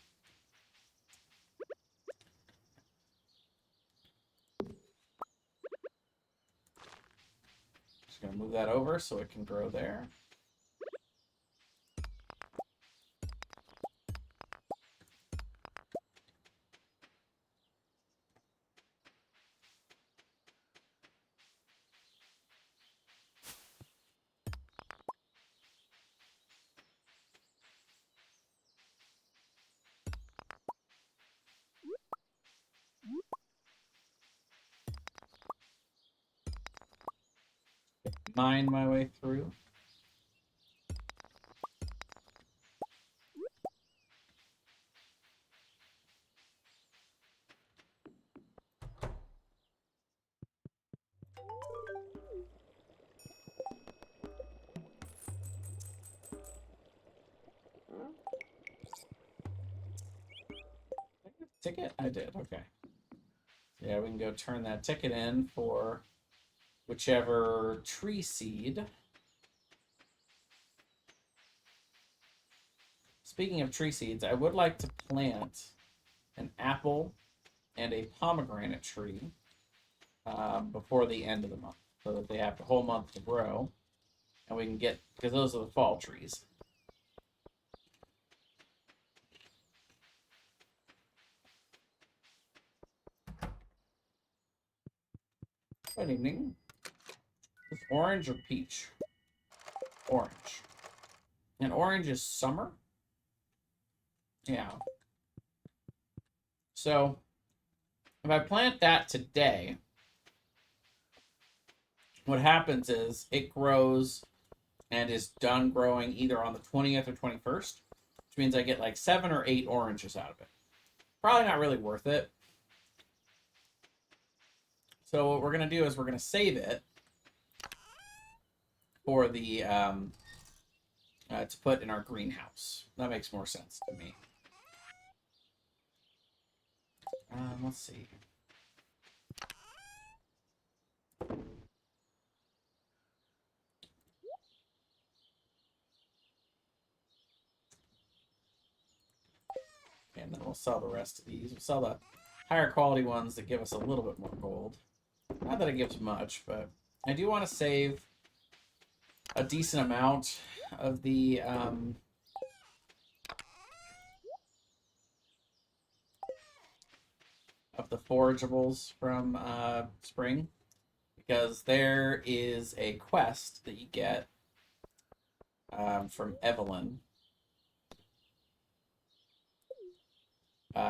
just going to move that over so it can grow there. Mine my way through. Ticket? I did, okay. Yeah, we can go turn that ticket in for whichever tree seed. Speaking of tree seeds, I would like to plant an apple and a pomegranate tree before the end of the month, so that they have the whole month to grow, and we can get, because those are the fall trees. Good evening. Is orange or peach? Orange. And orange is summer? Yeah. So, if I plant that today, what happens is it grows and is done growing either on the 20th or 21st, which means I get like 7 or 8 oranges out of it. Probably not really worth it. So what we're going to do is we're going to save it for the to put in our greenhouse. That makes more sense to me. Let's see. And then we'll sell the rest of these. We'll sell the higher quality ones that give us a little bit more gold. Not that it gives much, but I do want to save a decent amount of the forageables from spring, because there is a quest that you get from Evelyn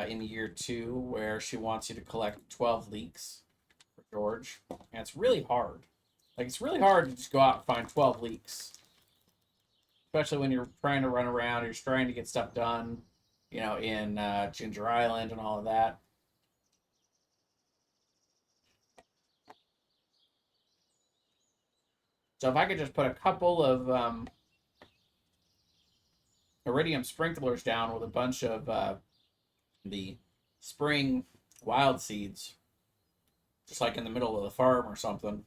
in year 2, where she wants you to collect 12 leeks for George, and it's really hard. Like, it's really hard to just go out and find 12 leeks, especially when you're trying to run around, you're trying to get stuff done, you know, in Ginger Island and all of that. So if I could just put a couple of iridium sprinklers down with a bunch of the spring wild seeds, just like in the middle of the farm or something.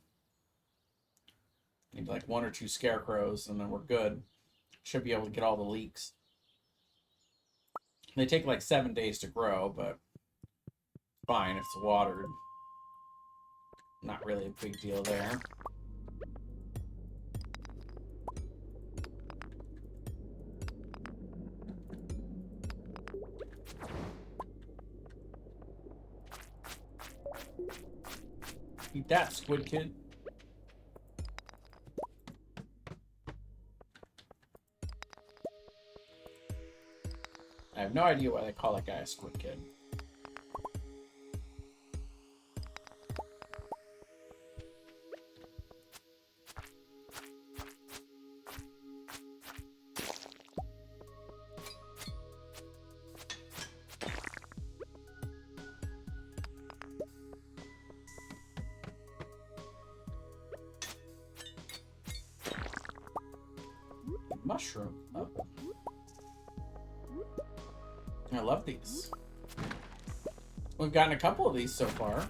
Need like 1 or 2 scarecrows, and then we're good. Should be able to get all the leeks. They take like 7 days to grow, but fine if it's watered. Not really a big deal there. Eat that, Squid Kid. I have no idea why they call that guy a Squid Kid. Mushroom. Oh. I love these. We've gotten a couple of these so far.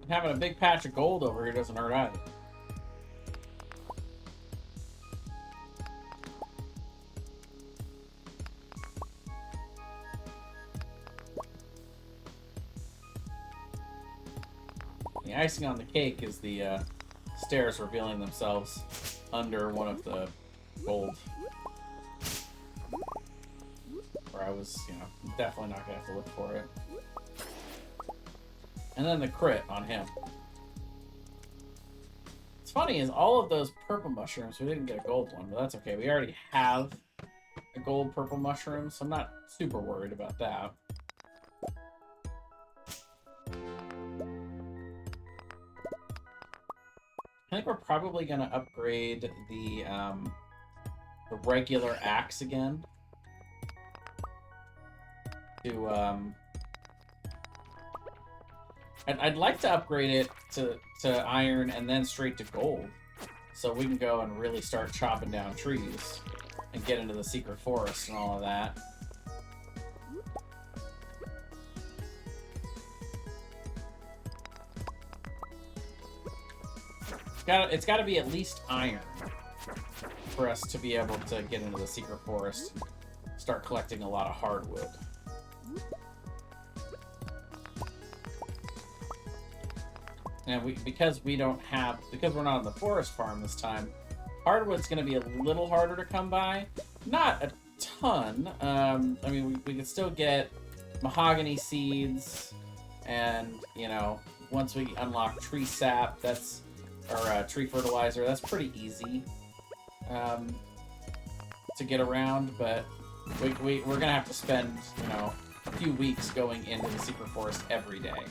Having a big patch of gold over here doesn't hurt either. The icing on the cake is the stairs revealing themselves under one of the gold. Where I was, you know, definitely not going to have to look for it. And then the crit on him. What's funny is all of those purple mushrooms, we didn't get a gold one, but that's okay. We already have a gold purple mushroom, so I'm not super worried about that. I think we're probably going to upgrade the regular axe again to I'd like to upgrade it to iron and then straight to gold, so we can go and really start chopping down trees and get into the secret forest and all of that. It's got to be at least iron for us to be able to get into the secret forest and start collecting a lot of hardwood. And because we're not on the forest farm this time, hardwood's going to be a little harder to come by. Not a ton. I mean, we could still get mahogany seeds, and you know, once we unlock tree sap, that's or tree fertilizer. That's pretty easy um, to get around, but we're gonna have to spend a few weeks going into the secret forest every day.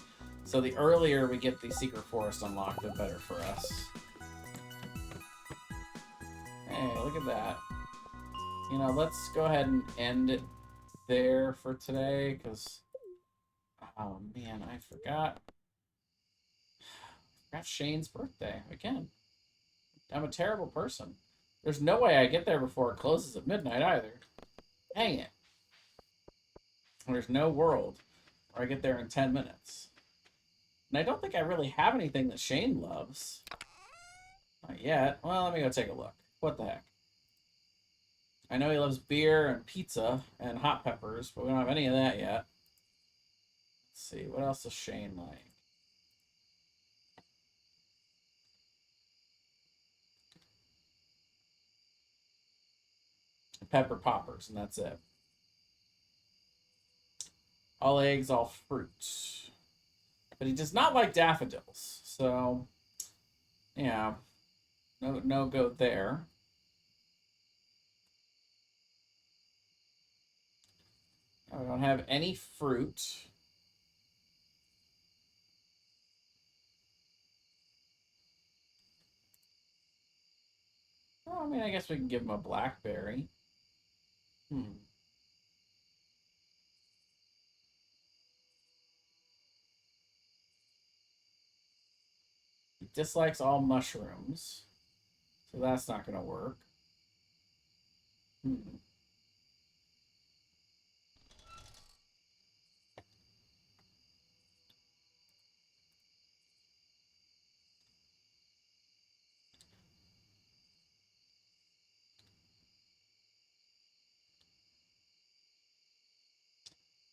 So the earlier we get the secret forest unlocked, the better for us. Hey, look at that. Let's go ahead and end it there for today, because, oh man, I forgot Shane's birthday again. I'm a terrible person. There's no way I get there before it closes at midnight either. Dang it. There's no world where I get there in 10 minutes. And I don't think I really have anything that Shane loves. Not yet. Well, let me go take a look. What the heck? I know he loves beer and pizza and hot peppers, but we don't have any of that yet. Let's see. What else does Shane like? Pepper poppers, and that's it. All eggs, all fruit. But he does not like daffodils, so yeah, no go there. I don't have any fruit. Well, I mean, I guess we can give him a blackberry. Hmm. He dislikes all mushrooms, so that's not going to work. Hmm.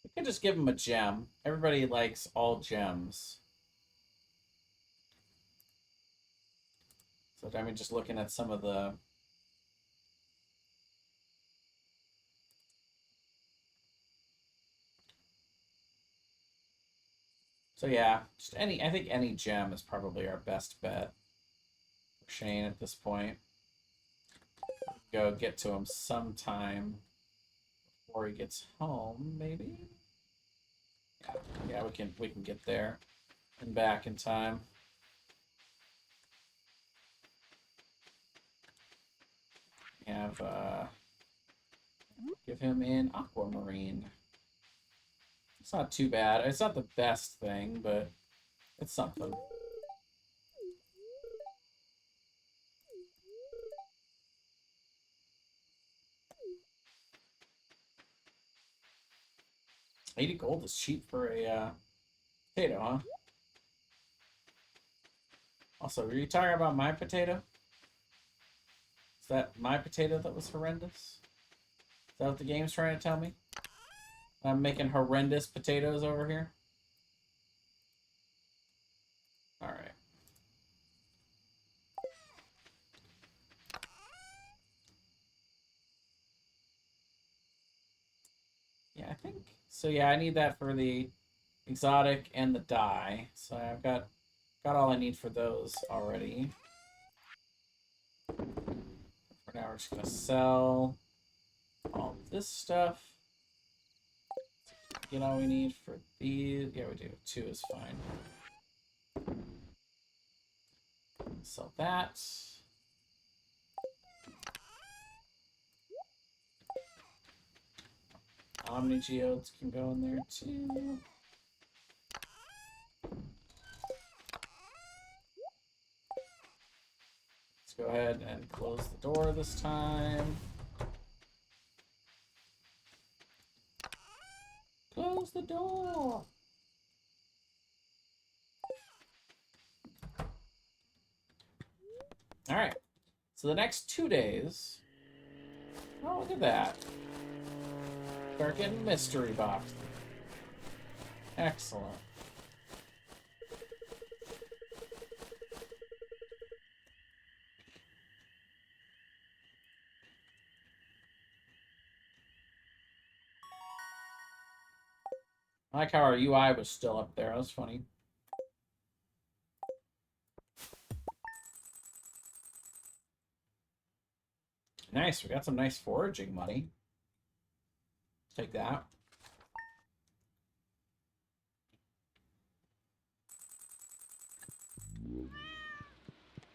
We could just give him a gem. Everybody likes all gems. So, I mean, just looking at some of the... So, yeah, just any... I think any gem is probably our best bet for Shane at this point. Go get to him sometime before he gets home, maybe? Yeah, we can get there and back in time. We have give him an aquamarine. It's not too bad. It's not the best thing, but it's something. $80 gold is cheap for a potato, huh? Also, were you talking about my potato? Is that my potato that was horrendous? Is that what the game's trying to tell me? I'm making horrendous potatoes over here? Alright. Yeah, I think... So yeah, I need that for the exotic and the dye. So I've got all I need for those already. For now, we're just going to sell all this stuff. Get all we need for these. Yeah, we do. 2 is fine. Sell that. Omni geodes can go in there too. Let's go ahead and close the door this time. Close the door. All right. So the next 2 days. Oh, look at that. Start getting mystery boxes. Excellent. I like how our UI was still up there. That was funny. Nice. We got some nice foraging money. Take that.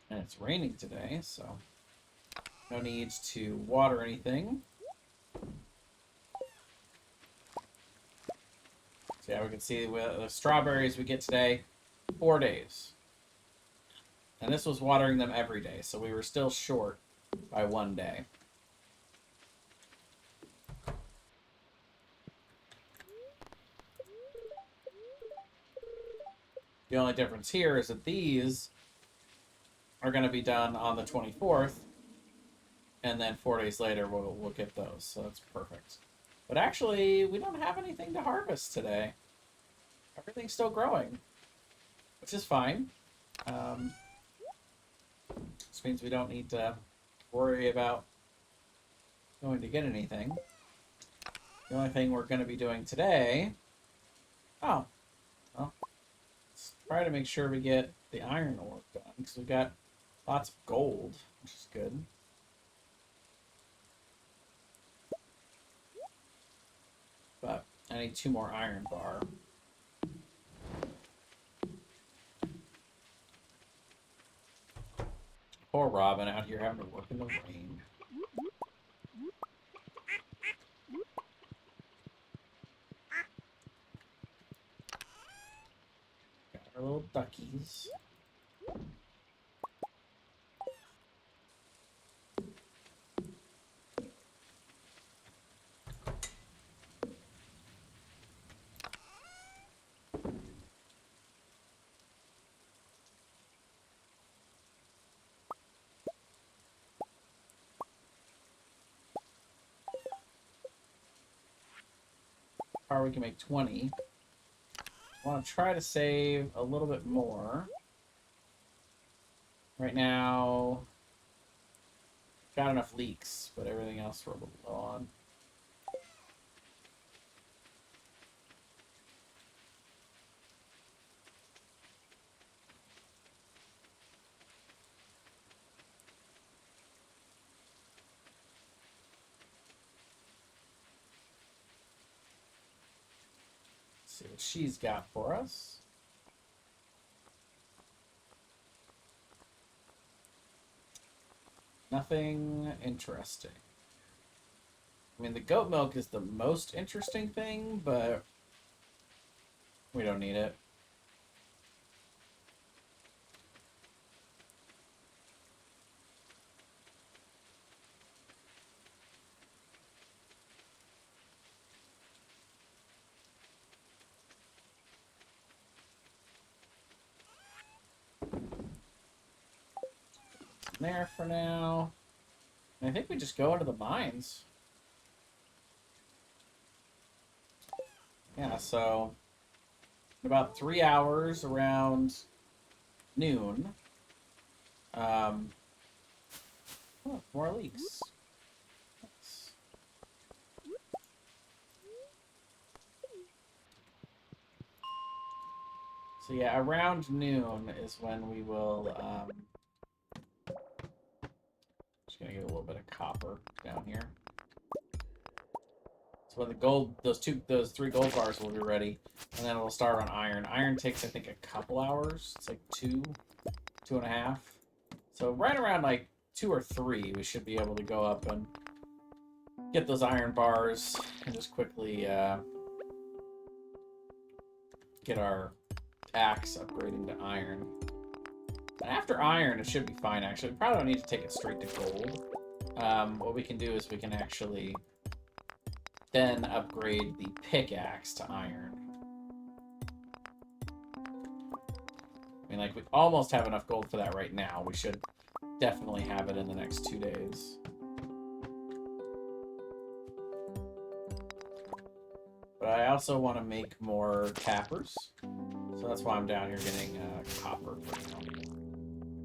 And it's raining today, so no needs to water anything. So yeah, we can see the strawberries we get today, 4 days. And this was watering them every day, so we were still short by 1 day. The only difference here is that these are going to be done on the 24th, and then 4 days later we'll get those, so that's perfect. But actually, we don't have anything to harvest today. Everything's still growing, which is fine. This means we don't need to worry about going to get anything. The only thing we're going to be doing today... Oh. Well, let's try to make sure we get the iron ore done, because we've got lots of gold, which is good. But I need 2 more iron bar. Poor Robin out here having to work in the rain. Got our little duckies. Or we can make 20. I want to try to save a little bit more. Right now, got enough leeks, but everything else we're a little low on. See what she's got for us. Nothing interesting. I mean, the goat milk is the most interesting thing, but we don't need it. There for now. And I think we just go into the mines. Yeah, so in about 3 hours around noon. Oh, more leaks. Nice. So yeah, around noon is when we will just gonna get a little bit of copper down here. So when the gold, those 3 gold bars will be ready, and then we'll start on iron. Iron takes, I think, a couple hours. It's like 2.5. So right around like 2 or 3, we should be able to go up and get those iron bars and just quickly get our axe upgrading to iron. And after iron, it should be fine, actually. We probably don't need to take it straight to gold. What we can do is we can actually then upgrade the pickaxe to iron. I mean, like, we almost have enough gold for that right now. We should definitely have it in the next 2 days. But I also want to make more tappers. So that's why I'm down here getting copper for now.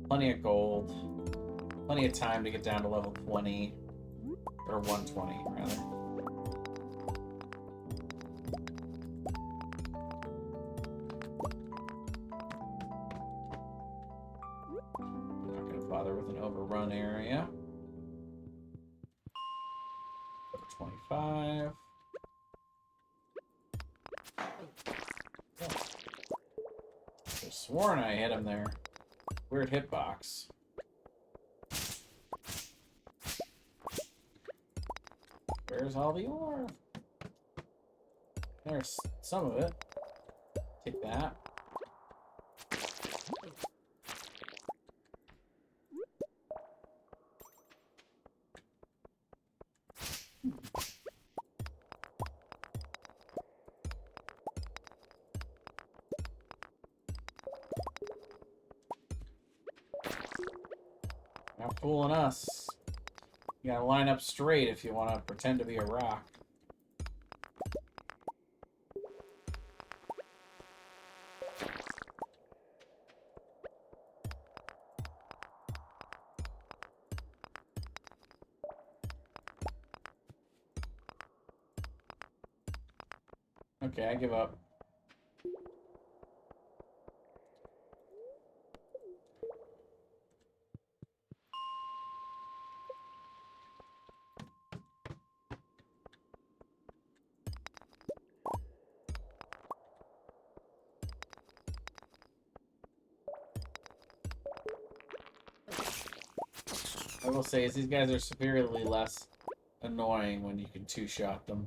Plenty of gold. Plenty of time to get down to level 20. Or 120, rather. bother with an overrun area. 25. Oh. I sworn I hit him there. Weird hitbox. Where's all the ore? There's some of it. Take that. Not fooling us. You gotta line up straight if you want to pretend to be a rock. Okay, I give up. I will say is these guys are severely less annoying when you can two-shot them.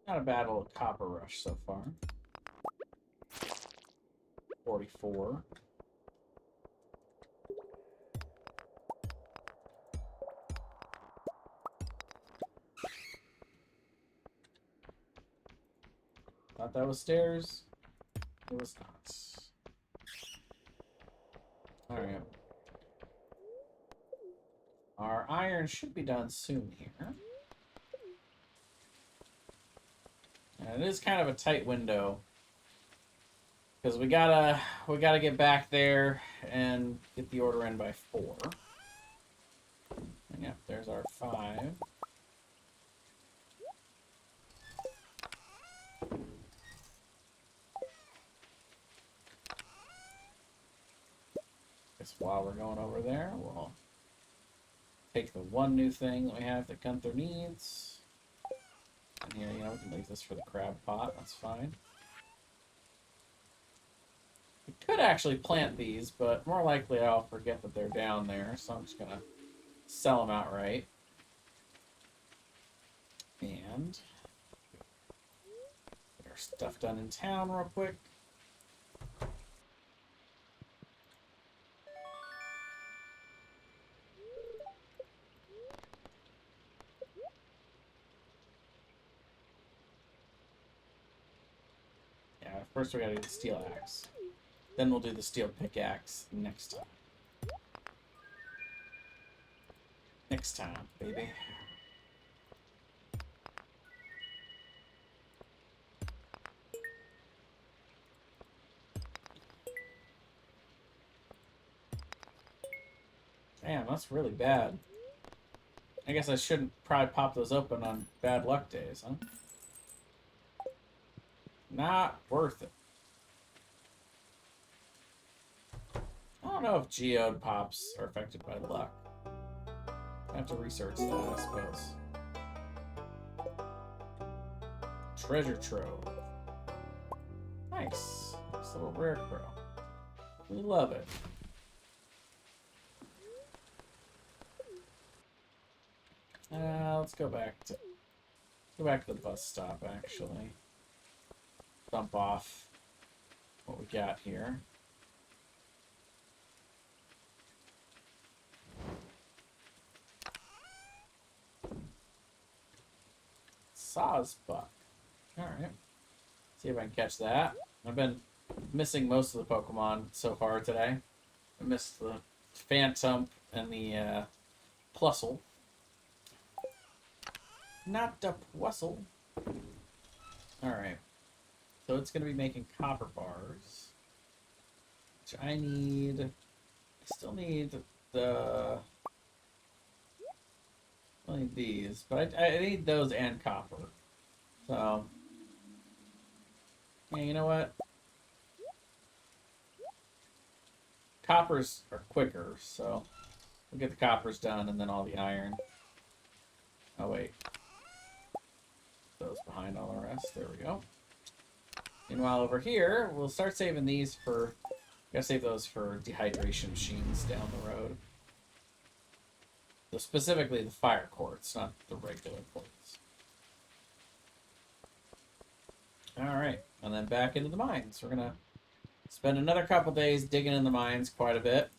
Not a bad little copper rush so far. 44. Thought that was stairs. It was not. Alright. Our iron should be done soon here. And it is kind of a tight window. Because we gotta get back there and get the order in by 4. And yep, there's our 5. Guess while we're going over there, we'll take the one new thing that we have that Gunther needs. And here, you know, we can leave this for the crab pot. That's fine. We could actually plant these, but more likely I'll forget that they're down there, so I'm just gonna sell them outright. And get our stuff done in town real quick. First we gotta do the steel axe. Then we'll do the steel pickaxe next time. Next time, baby. Damn, that's really bad. I guess I shouldn't probably pop those open on bad luck days, huh? Not worth it. I don't know if geode pops are affected by luck. I have to research that, I suppose. Treasure trove. Nice. Nice little rare crow. We love it. let's go back to the bus stop, actually. Dump off what we got here. Sawsbuck. Alright. See if I can catch that. I've been missing most of the Pokemon so far today. I missed the Phantom and the Plusle. Not the Plusle. Alright. So it's going to be making copper bars. Which I need... I still need the... I need these. But I need those and copper. So... yeah, you know what? Coppers are quicker, so... we'll get the coppers done and then all the iron. Oh, wait. Those behind all the rest. There we go. Meanwhile, over here, we'll start saving these for... gotta save those for dehydration machines down the road. So specifically the fire quartz, not the regular quartz. Alright, and then back into the mines. We're gonna spend another couple days digging in the mines quite a bit.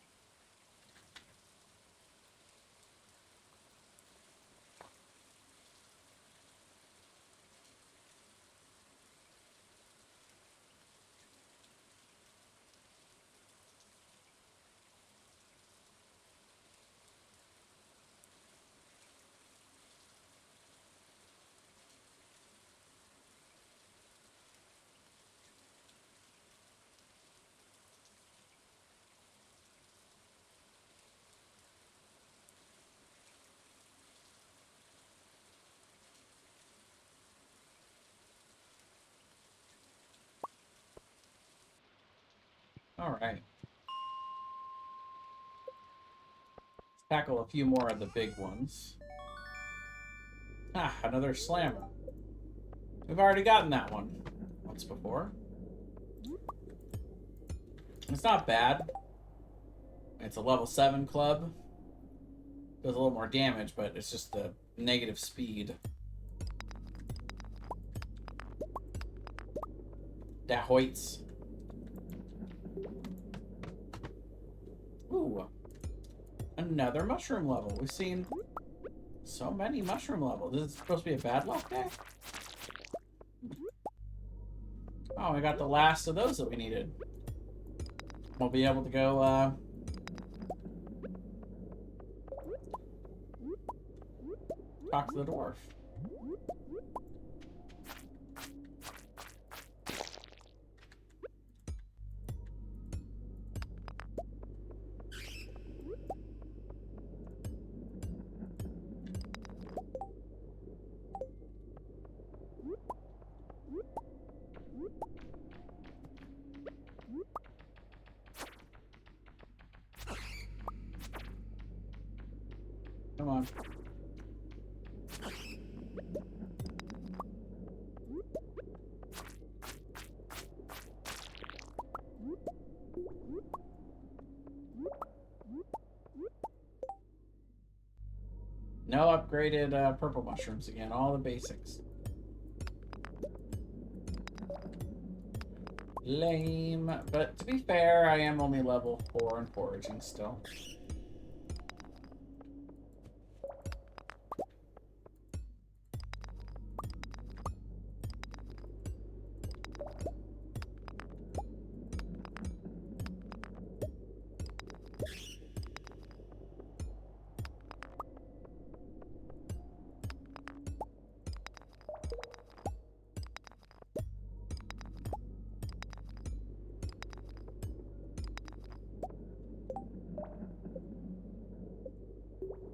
Alright. Let's tackle a few more of the big ones. Ah, another slammer. We've already gotten that one once before. It's not bad. It's a level 7 club. Does a little more damage, but it's just the negative speed. Da hoits. Ooh. Another mushroom level. We've seen so many mushroom levels. Is it supposed to be a bad luck day? Oh, we got the last of those that we needed. We'll be able to go, talk to the dwarf. Come on. No upgraded purple mushrooms again. All the basics. Lame. But to be fair, I am only level 4 in foraging still.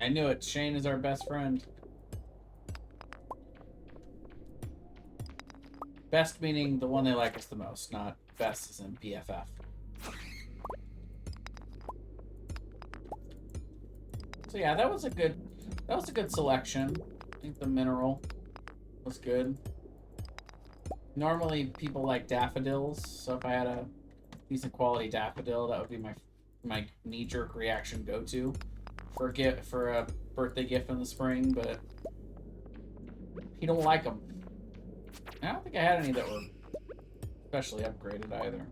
I knew it. Shane is our best friend. Best meaning the one they like us the most, not best as in BFF. So yeah, that was a good selection. I think the mineral was good. Normally people like daffodils, so if I had a decent quality daffodil, that would be my knee-jerk reaction go-to for a birthday gift in the spring, but He don't like them. I don't think I had any that were especially upgraded either.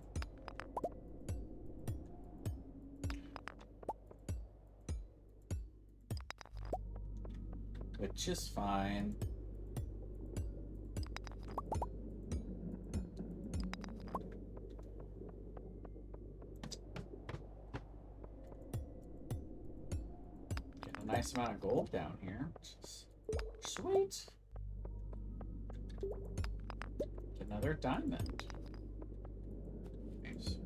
Which is fine. Get a nice amount of gold down here, which is sweet. Another diamond. Nice.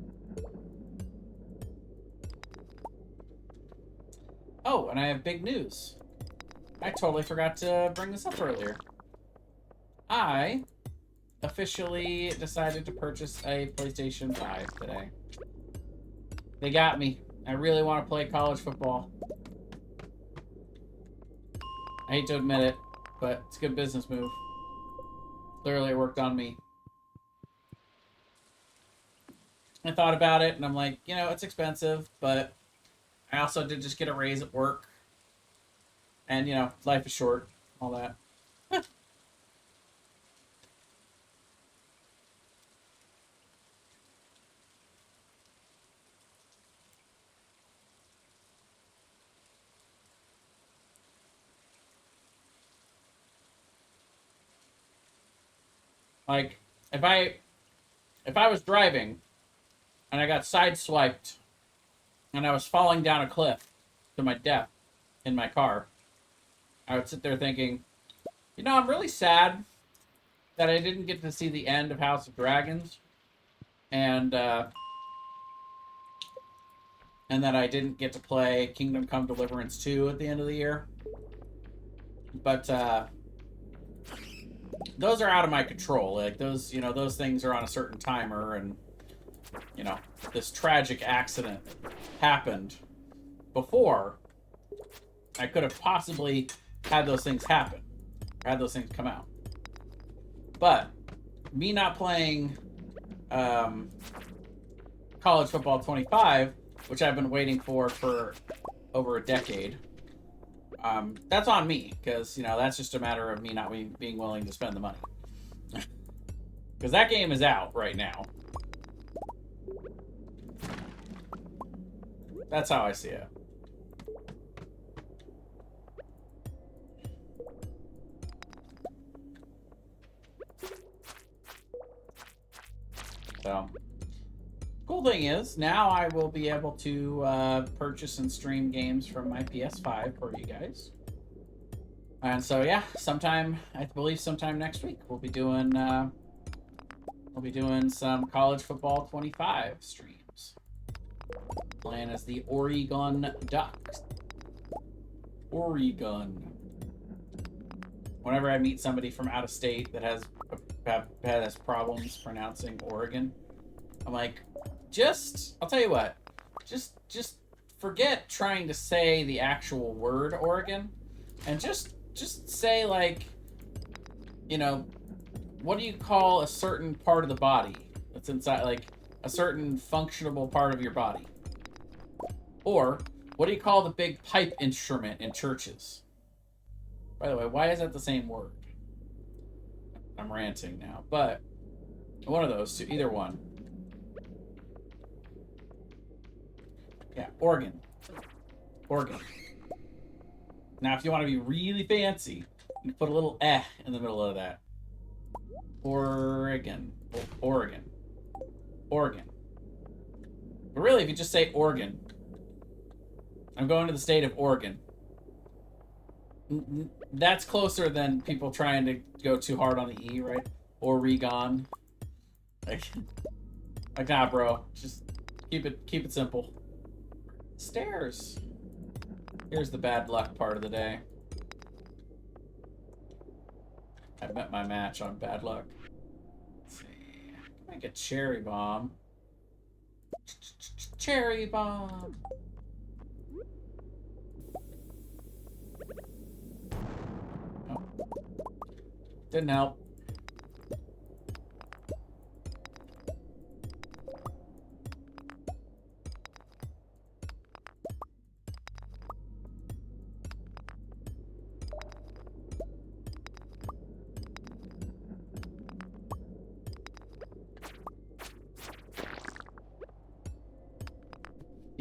Oh, and I have big news. I totally forgot to bring this up earlier. I officially decided to purchase a PlayStation 5 today. They got me. I really want to play college football. I hate to admit it, but it's a good business move. Clearly it worked on me. I thought about it, and I'm like, you know, it's expensive, but I also did just get a raise at work. And, you know, life is short, all that. Like, if I was driving and I got sideswiped and I was falling down a cliff to my death in my car, I would sit there thinking, you know, I'm really sad that I didn't get to see the end of House of Dragons, and that I didn't get to play Kingdom Come Deliverance 2 at the end of the year. But those are out of my control. Like, those, you know, those things are on a certain timer, and, you know, this tragic accident happened before I could have possibly had those things happen, or had those things come out. But me not playing College Football 25, which I've been waiting for over a decade, that's on me, because, you know, that's just a matter of me not being willing to spend the money. Because that game is out right now. That's how I see it. So, cool thing is, now I will be able to purchase and stream games from my PS5 for you guys. And so, yeah, I believe sometime next week, we'll be doing some College Football 25 streams. Playing as the Oregon Ducks. Oregon. Whenever I meet somebody from out of state that has problems pronouncing Oregon, I'm like, I'll tell you what, just forget trying to say the actual word Oregon, and just say, like, you know, what do you call a certain part of the body that's inside, like a certain functionable part of your body? Or what do you call the big pipe instrument in churches? By the way, why is that the same word? I'm ranting now, but one of those two, either one. Yeah, organ. Organ. Now, if you want to be really fancy, you put a little eh in the middle of that. Oregon. Oregon. Oregon. But really, if you just say Oregon, I'm going to the state of Oregon. That's closer than people trying to go too hard on the E, right? Oregon. Like, nah, bro. Just keep it simple. Stairs. Here's the bad luck part of the day. I bet my match on bad luck. Let's see. Make a cherry bomb. Cherry bomb. Oh. Didn't help.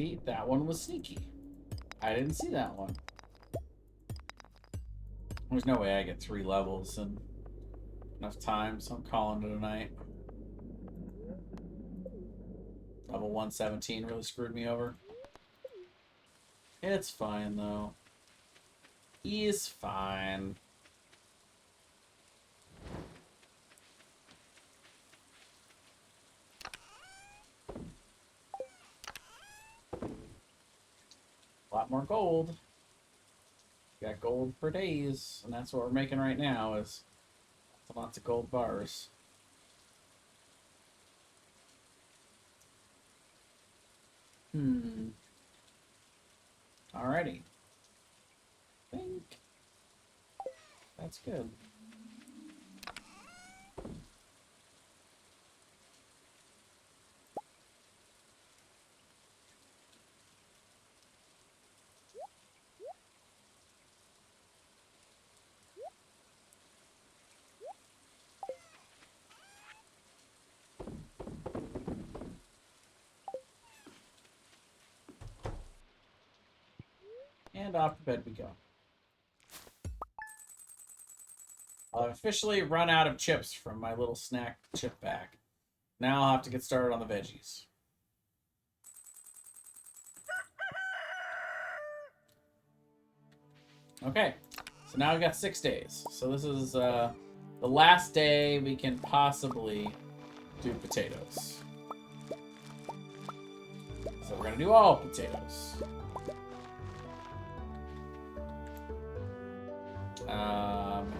See, that one was sneaky. I didn't see that one. There's no way I get 3 levels in enough time, so I'm calling it a night. Level 117 really screwed me over. It's fine, though. He's fine. A lot more gold. Got gold for days, and that's what we're making right now, is lots of gold bars. Alrighty. I think that's good. And off to bed we go. I've officially run out of chips from my little snack chip bag. Now I'll have to get started on the veggies. Okay, so now we've got 6 days. So this is the last day we can possibly do potatoes. So we're gonna do all potatoes.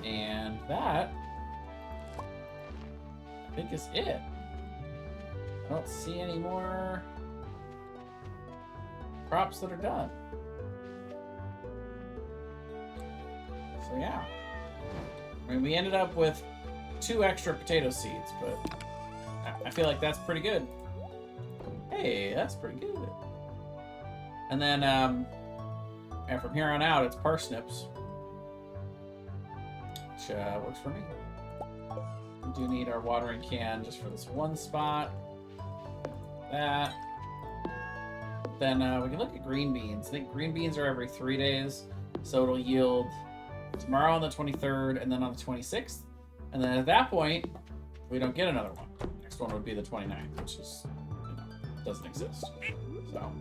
And that, I think, is it. I don't see any more crops that are done. So yeah. I mean, we ended up with 2 extra potato seeds, but I feel like that's pretty good. Hey, that's pretty good. And then, and from here on out, it's parsnips. Which works for me. We do need our watering can just for this one spot. That. Then we can look at green beans. I think green beans are every 3 days, so it'll yield tomorrow on the 23rd, and then on the 26th. And then at that point, we don't get another one. Next one would be the 29th, which is, doesn't exist. So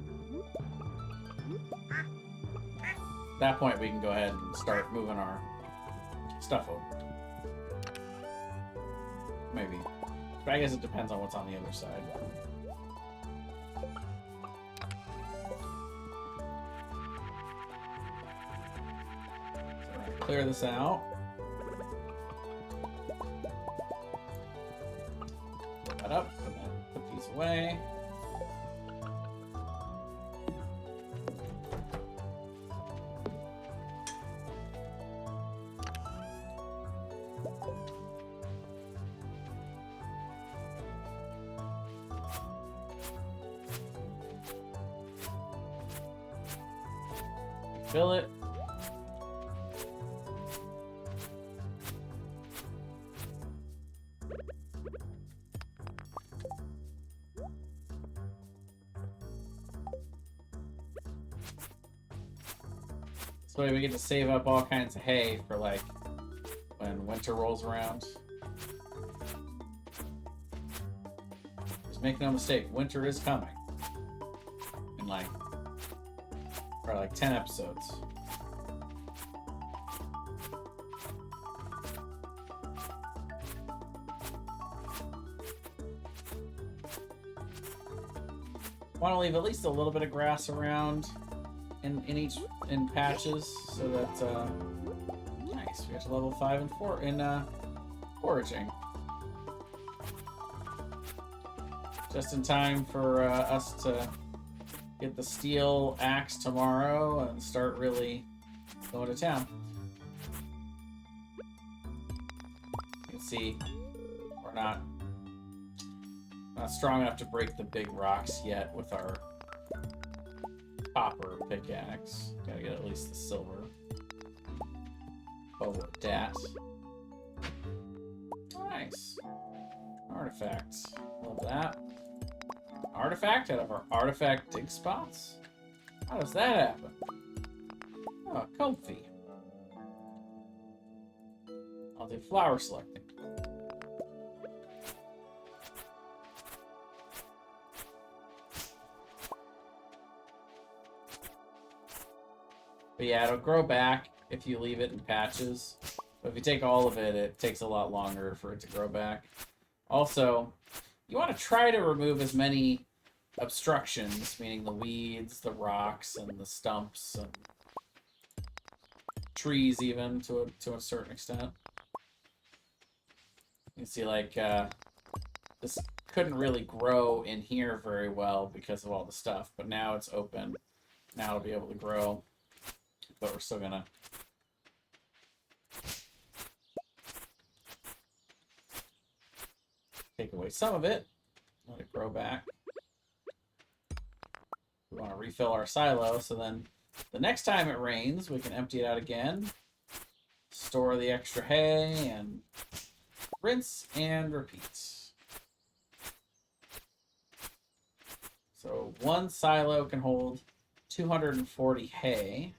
at that point, we can go ahead and start moving our stuff over. Maybe. But I guess it depends on what's on the other side. So we're gonna clear this out. Put that up, and then put these away. Fill it. So we get to save up all kinds of hay for, like, when winter rolls around. Just make no mistake, winter is coming. In like 10 episodes. Want to leave at least a little bit of grass around in patches, so that nice. We got to level 5 and 4 in foraging. Just in time for us to get the steel axe tomorrow and start really going to town. You can see we're not strong enough to break the big rocks yet with our copper pickaxe. Gotta get at least the silver. Oh, that. Nice. Artifacts. Love that. artifact out of our artifact dig spots? How does that happen? Oh, comfy. I'll do flower selecting. But yeah, it'll grow back if you leave it in patches. But if you take all of it, it takes a lot longer for it to grow back. Also, you want to try to remove as many obstructions, meaning the weeds, the rocks, and the stumps, and trees even, to a certain extent. You can see, like, this couldn't really grow in here very well because of all the stuff, but now it's open. Now it'll be able to grow. But we're still gonna take away some of it, let it grow back. We want to refill our silo, so then the next time it rains, we can empty it out again, store the extra hay, and rinse and repeat. So one silo can hold 240 hay.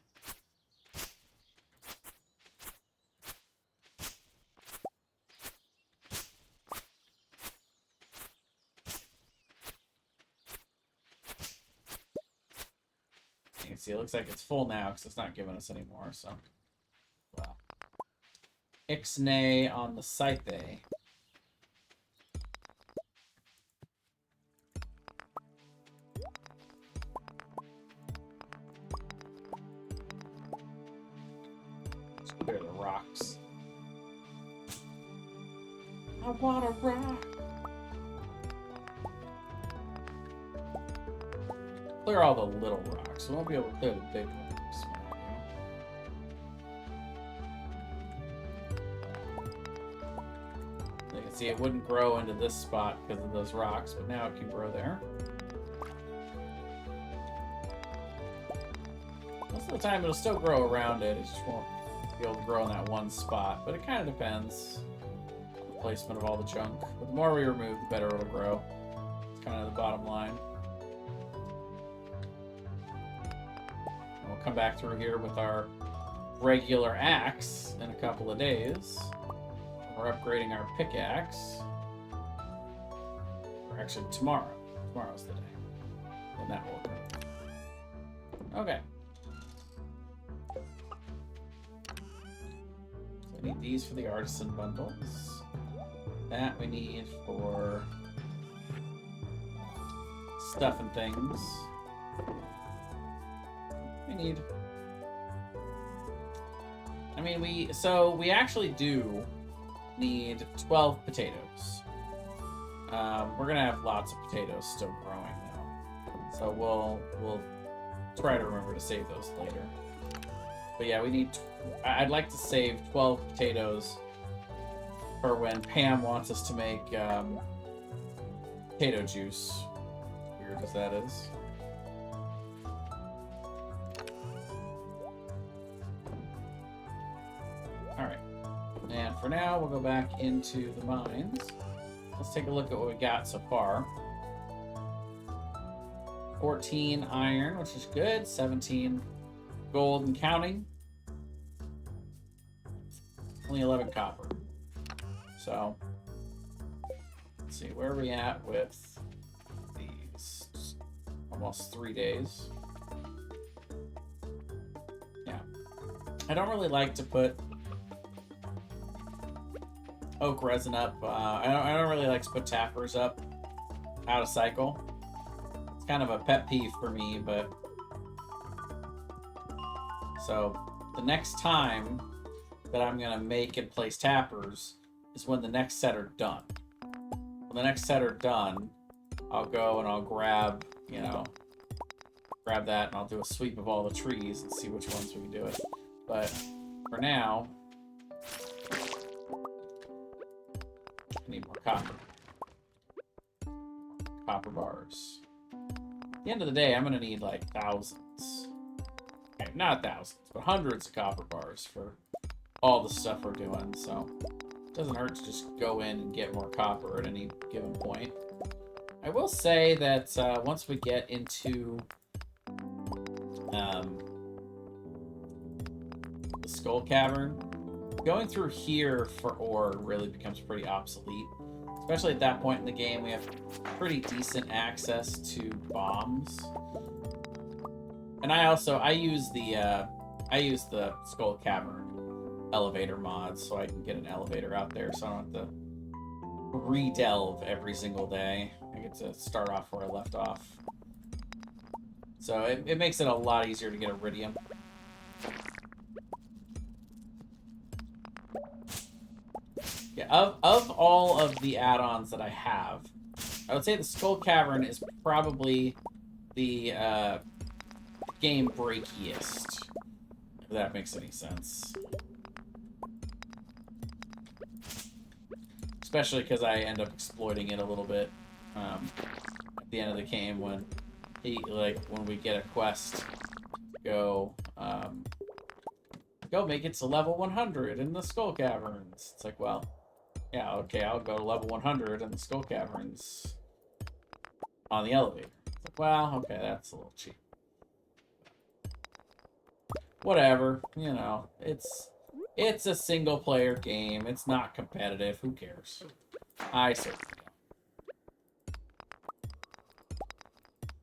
You can see it looks like it's full now because it's not giving us any more, so. Wow. Ixnay on the scythe. Let's clear the rocks. I want a rock. Clear all the little rocks. We won't be able to clear the big rocks. You can see it wouldn't grow into this spot because of those rocks, but now it can grow there. Most of the time it'll still grow around it. It just won't be able to grow in that one spot, but it kind of depends on the placement of all the junk. But the more we remove, the better it'll grow. It's kind of the bottom line. Come back through here with our regular axe in a couple of days. We're upgrading our pickaxe. Or actually tomorrow. Tomorrow's the day. Then that will occur. Okay. So I need these for the artisan bundles. That we need for stuff and things. Need. I mean, we actually do need 12 potatoes. We're gonna have lots of potatoes still growing though, so we'll try to remember to save those later. But yeah, we need. I'd like to save 12 potatoes for when Pam wants us to make potato juice. Weird as that is. And for now, we'll go back into the mines. Let's take a look at what we got so far. 14 iron, which is good. 17 gold and counting. Only 11 copper. So, let's see, where are we at with these? Almost 3 days. Yeah. I don't really like to put oak resin up. I don't really like to put tappers up out of cycle. It's kind of a pet peeve for me, but so the next time that I'm gonna make and place tappers is when the next set are done. When the next set are done, I'll go and I'll grab, grab that and I'll do a sweep of all the trees and see which ones we can do it. But for now, I need more copper. Copper bars. At the end of the day, I'm going to need like thousands. Okay, not thousands, but hundreds of copper bars for all the stuff we're doing, so it doesn't hurt to just go in and get more copper at any given point. I will say that once we get into the Skull Cavern, going through here for ore really becomes pretty obsolete. Especially at that point in the game, we have pretty decent access to bombs. And I use the Skull Cavern elevator mods so I can get an elevator out there so I don't have to re-delve every single day. I get to start off where I left off. So it makes it a lot easier to get iridium. Yeah, of all of the add-ons that I have, I would say the Skull Cavern is probably the game breakiest, if that makes any sense. Especially because I end up exploiting it a little bit at the end of the game when we get a quest, go make it to level 100 in the Skull Caverns. It's like, well, yeah, okay, I'll go to level 100 in the Skull Caverns on the elevator. It's like, well, okay, that's a little cheap. Whatever, you know, it's a single-player game. It's not competitive. Who cares? I certainly don't.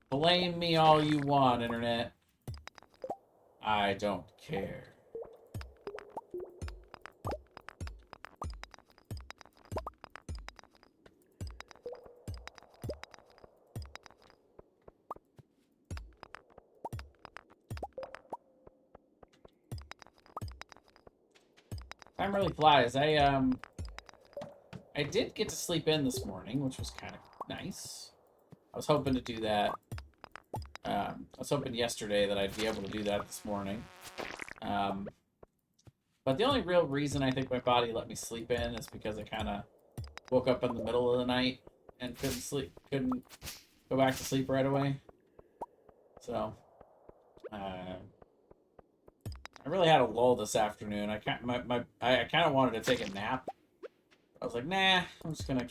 Blame me all you want, Internet. I don't care. Time really flies. I did get to sleep in this morning, which was kind of nice. I was hoping to do that. I was hoping yesterday that I'd be able to do that this morning. But the only real reason I think my body let me sleep in is because I kind of woke up in the middle of the night and couldn't go back to sleep right away. So, I really had a lull this afternoon. I kind of wanted to take a nap. I was like, nah, I'm just gonna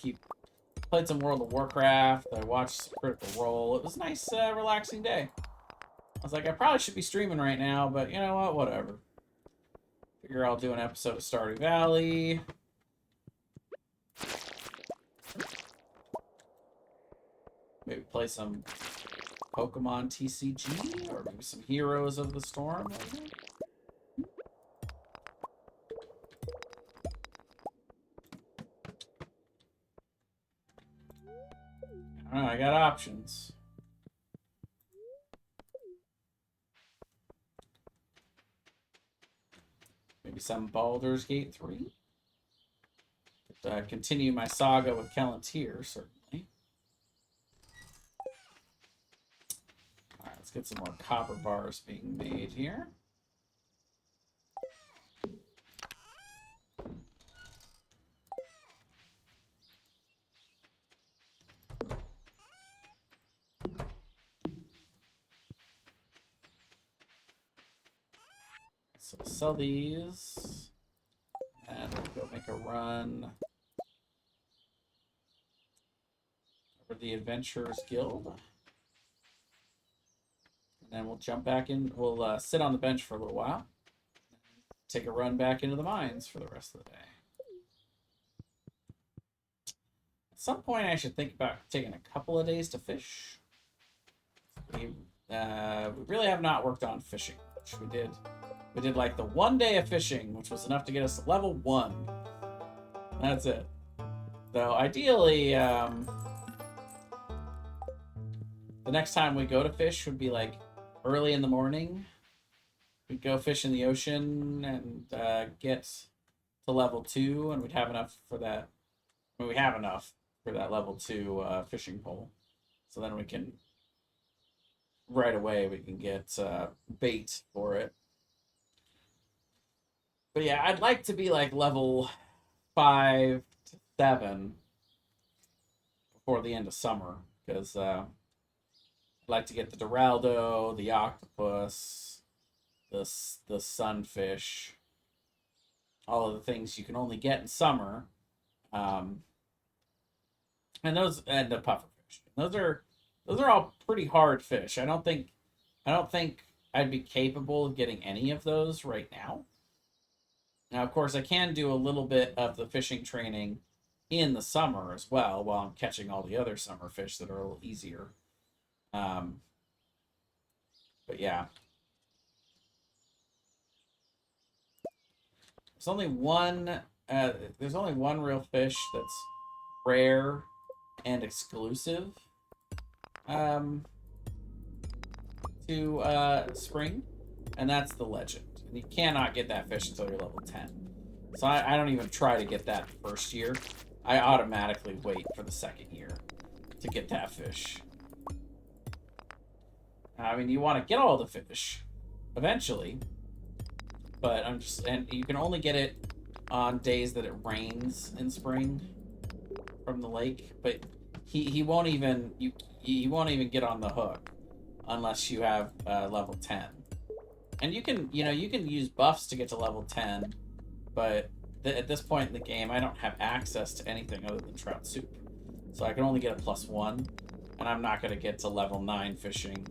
played some World of Warcraft. I watched Critical Role. It was a nice, relaxing day. I was like, I probably should be streaming right now, but you know what? Whatever. Figure I'll do an episode of Stardew Valley. Maybe play some Pokemon TCG, or maybe some Heroes of the Storm. I don't know, I got options. Maybe some Baldur's Gate 3. Continue my saga with Callantir, certainly. Alright, let's get some more copper bars being made here. So sell these, and we'll go make a run over the Adventurers Guild, and then we'll jump back in. We'll sit on the bench for a little while, take a run back into the mines for the rest of the day. At some point, I should think about taking a couple of days to fish. We really have not worked on fishing, which we did. We did like the 1 day of fishing, which was enough to get us to level 1. That's it. Though ideally, the next time we go to fish would be like early in the morning. We'd go fish in the ocean and get to level 2, and we'd have enough for that. I mean, we have enough for that level 2 fishing pole. So then we can, right away, we can get bait for it. But yeah, I'd like to be like level 5 to 7 before the end of summer, because I'd like to get the Doraldo, the octopus, the sunfish, all of the things you can only get in summer, and the pufferfish. Those are all pretty hard fish. I don't think I'd be capable of getting any of those right now. Now, of course, I can do a little bit of the fishing training in the summer as well, while I'm catching all the other summer fish that are a little easier. Um, but yeah, there's only one. There's only one real fish that's rare and exclusive um, to spring, and that's the legend. And you cannot get that fish until you're level 10. So I don't even try to get that first year. I automatically wait for the second year to get that fish. I mean, you want to get all the fish eventually, but and you can only get it on days that it rains in spring from the lake. But he won't even he won't even get on the hook unless you have level 10. And you can use buffs to get to level 10, but at this point in the game, I don't have access to anything other than trout soup, so I can only get a +1, and I'm not going to get to level 9 fishing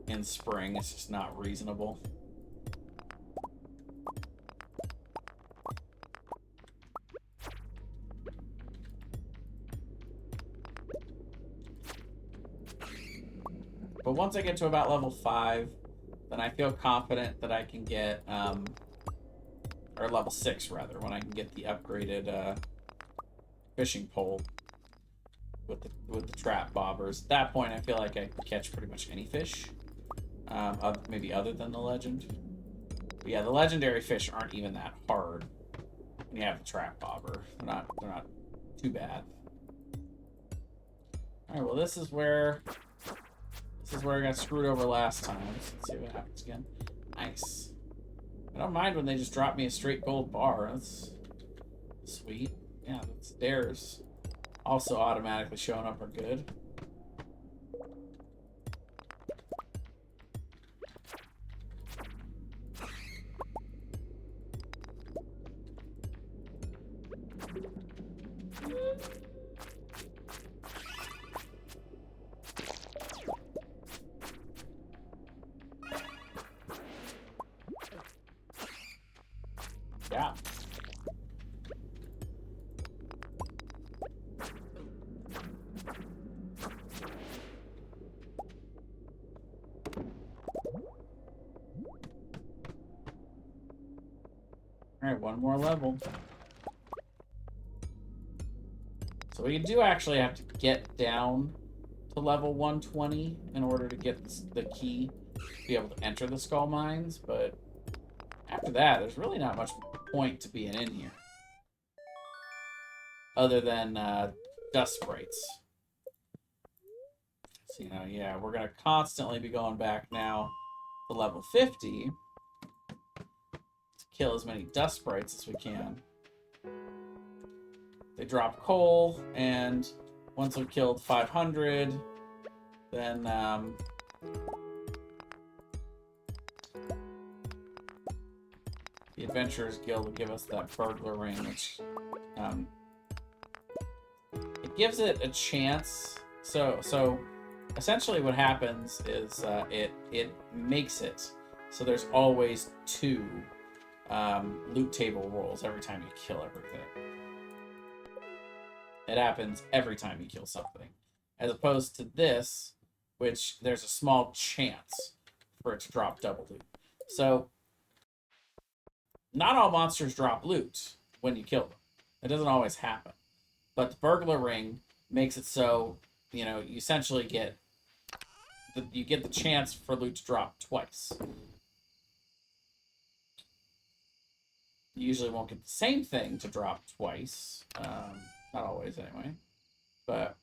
in spring. It's just not reasonable. But once I get to about level 5, then I feel confident that I can get, or level 6 rather, when I can get the upgraded fishing pole with the trap bobbers. At that point, I feel like I can catch pretty much any fish, maybe other than the legend. But yeah, the legendary fish aren't even that hard when you have the trap bobber. They're not too bad. All right, well, this is where I got screwed over last time. Let's see what happens again. Nice. I don't mind when they just drop me a straight gold bar. That's sweet. Yeah, that's dares. Also automatically showing up are good. Yeah. Alright, one more level. So we do actually have to get down to level 120 in order to get the key to be able to enter the skull mines, but after that, there's really not much point to being in here. Other than dust sprites. So, yeah, we're going to constantly be going back now to level 50 to kill as many dust sprites as we can. They drop coal, and once we've killed 500, then the Adventurers Guild will give us that burglar ring, which it gives it a chance. So essentially what happens is it makes it so there's always 2 loot table rolls every time you kill everything. It happens every time you kill something, as opposed to this, which there's a small chance for it to drop double loot. So not all monsters drop loot when you kill them. It doesn't always happen. But the burglar ring makes it so, you essentially get the chance for loot to drop twice. You usually won't get the same thing to drop twice. Not always, anyway. But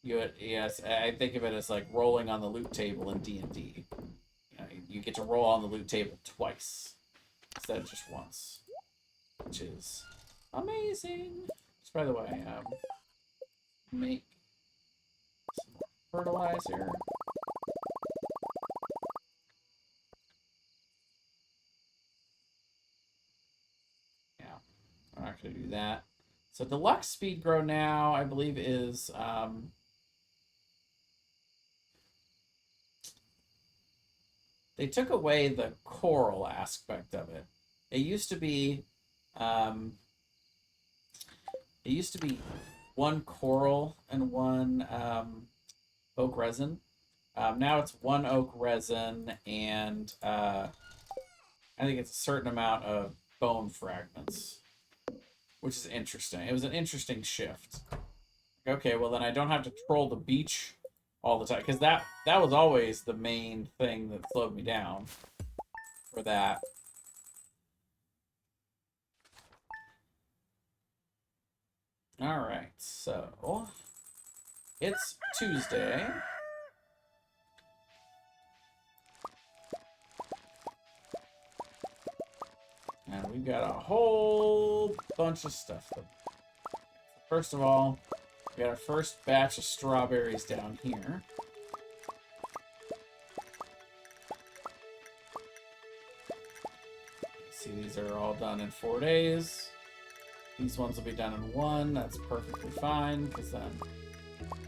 yes, I think of it as like rolling on the loot table in D&D. You get to roll on the loot table twice instead of just once, which is amazing. Just by the way, make some fertilizer. Yeah, I'm not gonna do that. So deluxe speed grow now, I believe, is They took away the coral aspect of it. It used to be, um, it used to be one coral and one oak resin. Now it's one oak resin and I think it's a certain amount of bone fragments, which is interesting. It was an interesting shift. Okay, well then I don't have to troll the beach all the time, because that was always the main thing that slowed me down for that. All right, so it's Tuesday. And we've got a whole bunch of stuff. First of all, we got our first batch of strawberries down here. See, these are all done in 4 days. These ones will be done in 1. That's perfectly fine, because then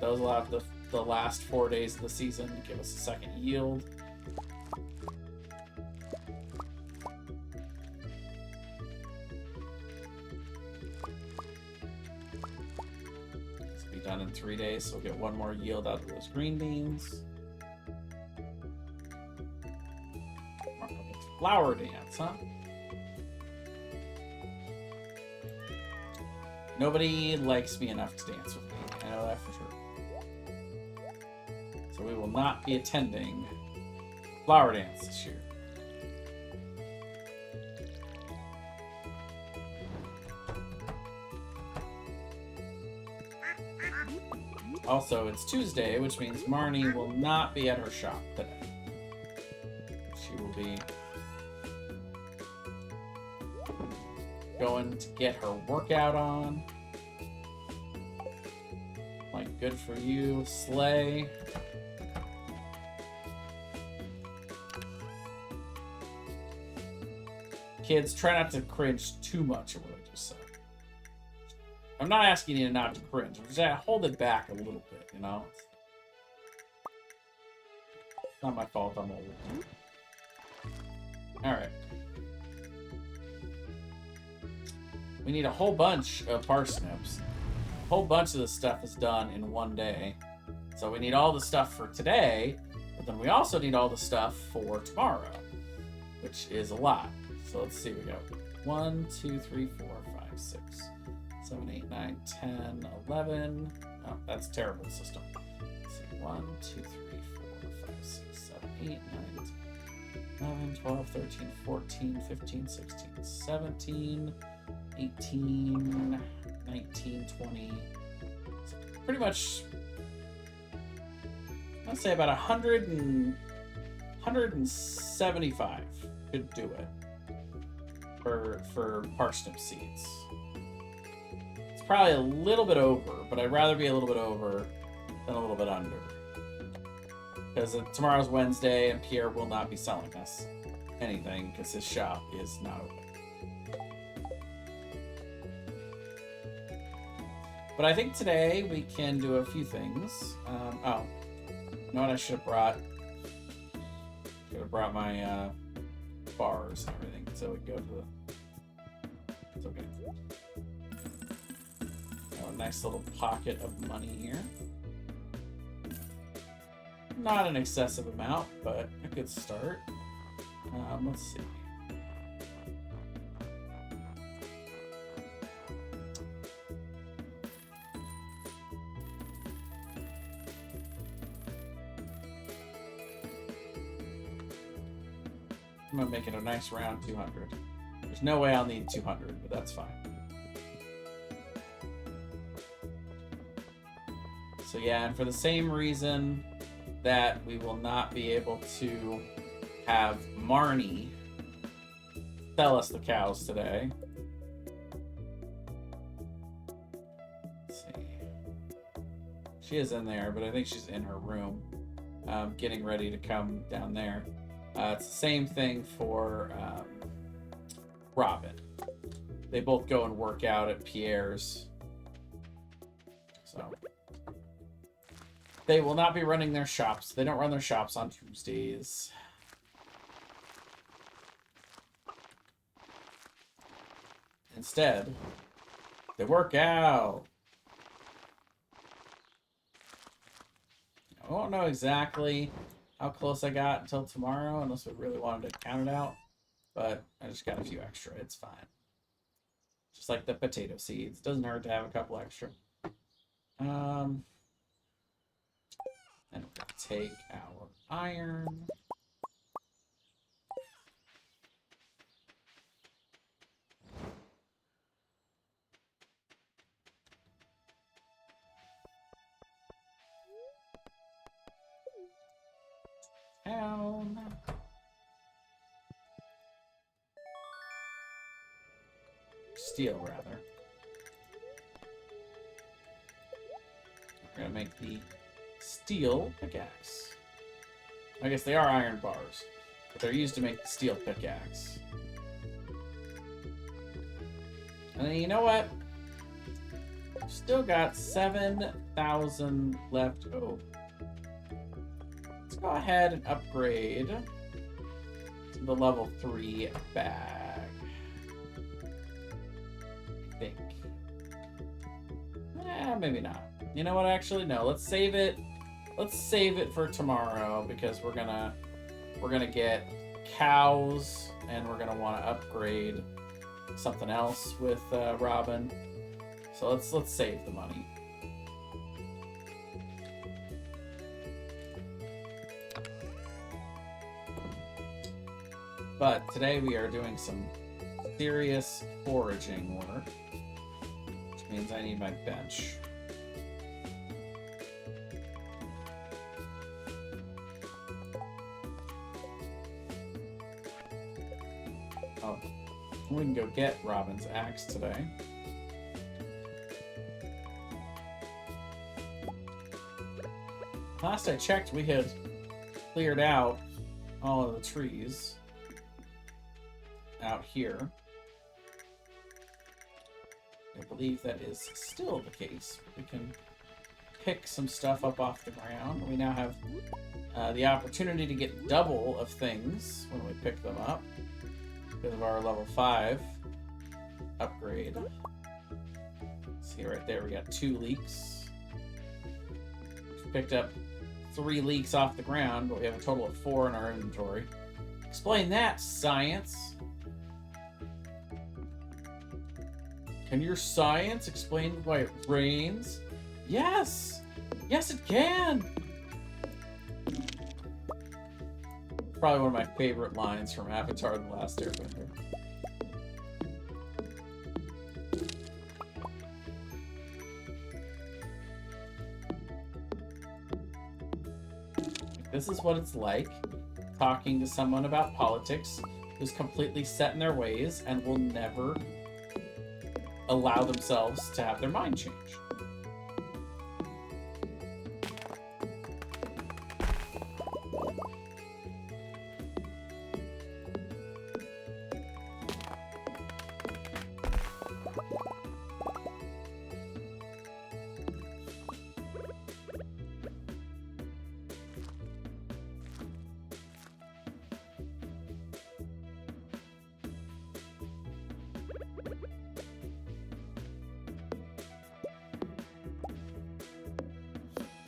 those will have the last 4 days of the season to give us a second yield. This will be done in 3 days, so we'll get 1 more yield out of those green beans. Flower dance, huh? Nobody likes me enough to dance with me. I know that for sure. So we will not be attending flower dance this year. Also, it's Tuesday, which means Marnie will not be at her shop today. She will be going to get her workout on. Like, good for you, slay. Kids, try not to cringe too much at what I just said. I'm not asking you not to cringe. I'm just hold it back a little bit, you know? It's not my fault I'm old. Alright. We need a whole bunch of parsnips. A whole bunch of this stuff is done in 1 day. So we need all the stuff for today, but then we also need all the stuff for tomorrow, which is a lot. So let's see, we got 1, 2, 3, 4, 5, 6, 7, 8, 9, 10, 11. Oh, that's a terrible system. Let's see, 1, 2, 3, 4, 5, 6, 7, 8, 9, 10, 11, 12, 13, 14, 15, 16, 17, 18, 19, 20. So pretty much, I'd say about 175 could do it for parsnip seeds. It's probably a little bit over, but I'd rather be a little bit over than a little bit under. Because tomorrow's Wednesday and Pierre will not be selling us anything because his shop is not open. But I think today we can do a few things. Oh, you know what I should have brought? Should have brought my bars and everything, so we go to the. It's okay. Got a nice little pocket of money here. Not an excessive amount, but a good start. Let's see. I'm gonna make it a nice round 200. There's no way I'll need 200, but that's fine. So yeah, and for the same reason that we will not be able to have Marnie sell us the cows today. Let's see. She is in there, but I think she's in her room, getting ready to come down there. It's the same thing for Robin. They both go and work out at Pierre's. So they will not be running their shops. They don't run their shops on Tuesdays. Instead, they work out. I won't know exactly how close I got until tomorrow, unless we really wanted to count it out. But I just got a few extra. It's fine. Just like the potato seeds. Doesn't hurt to have a couple extra. And we're going to take our iron. Down. Steel, rather. We're going to make the steel pickaxe. I guess they are iron bars, but they're used to make the steel pickaxe. And then you know what? Still got 7,000 left. Oh. Let's go ahead and upgrade to the level 3 bag. I think. Maybe not. You know what? Actually, no. Let's save it. Let's save it for tomorrow because we're gonna get cows and we're gonna want to upgrade something else with Robin. So let's save the money. But today we are doing some serious foraging work, which means I need my bench. Oh, we can go get Robin's axe today. Last I checked, we had cleared out all of the trees out here. I believe that is still the case. We can pick some stuff up off the ground. We now have the opportunity to get double of things when we pick them up because of our level 5 upgrade. See right there, we got 2 leeks. We've picked up 3 leeks off the ground, but we have a total of 4 in our inventory. Explain that, science. Can your science explain why it rains? Yes! Yes, it can! Probably one of my favorite lines from Avatar: The Last Airbender. This is what it's like talking to someone about politics who's completely set in their ways and will never allow themselves to have their mind change.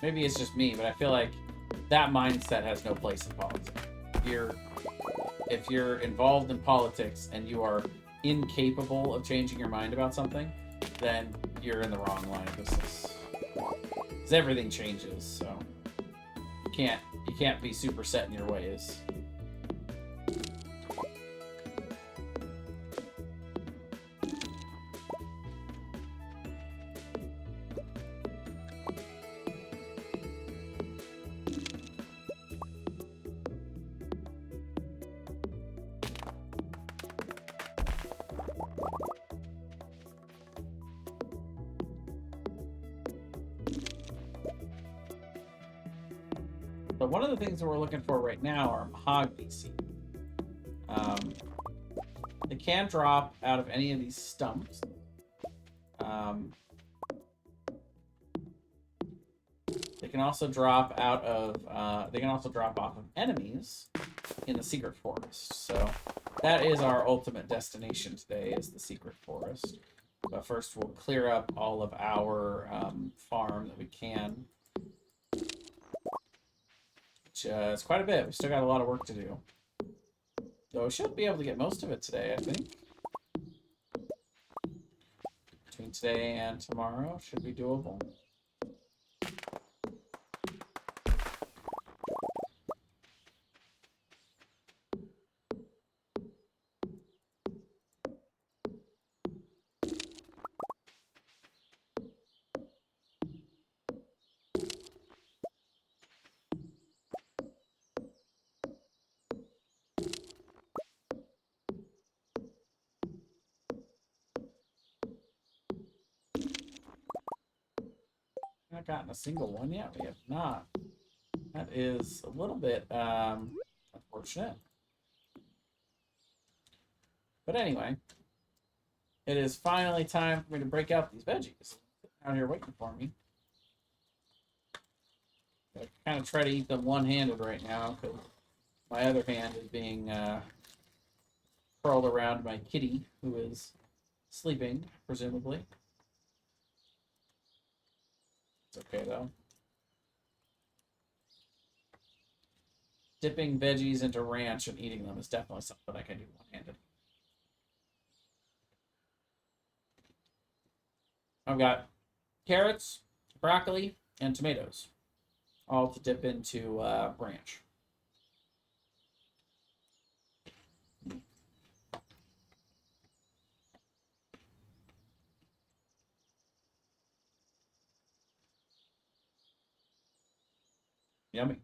Maybe it's just me, but I feel like that mindset has no place in politics. If you're involved in politics and you are incapable of changing your mind about something, then you're in the wrong line of business. Because everything changes, so you can't be super set in your ways. So one of the things that we're looking for right now are mahogany seeds. They can drop out of any of these stumps. They can also drop off of enemies in the secret forest. So that is our ultimate destination today, is the secret forest. But first, we'll clear up all of our farm that we can. Which is quite a bit. We still got a lot of work to do. Though we should be able to get most of it today, I think. Between today and tomorrow, should be doable. Not gotten a single one yet. We have not. That is a little bit unfortunate. But anyway, it is finally time for me to break out these veggies. Out here waiting for me. I kind of try to eat them one-handed right now because my other hand is being curled around my kitty, who is sleeping, presumably. It's okay though. Dipping veggies into ranch and eating them is definitely something I can do one-handed. I've got carrots, broccoli, and tomatoes, all to dip into ranch. Yummy.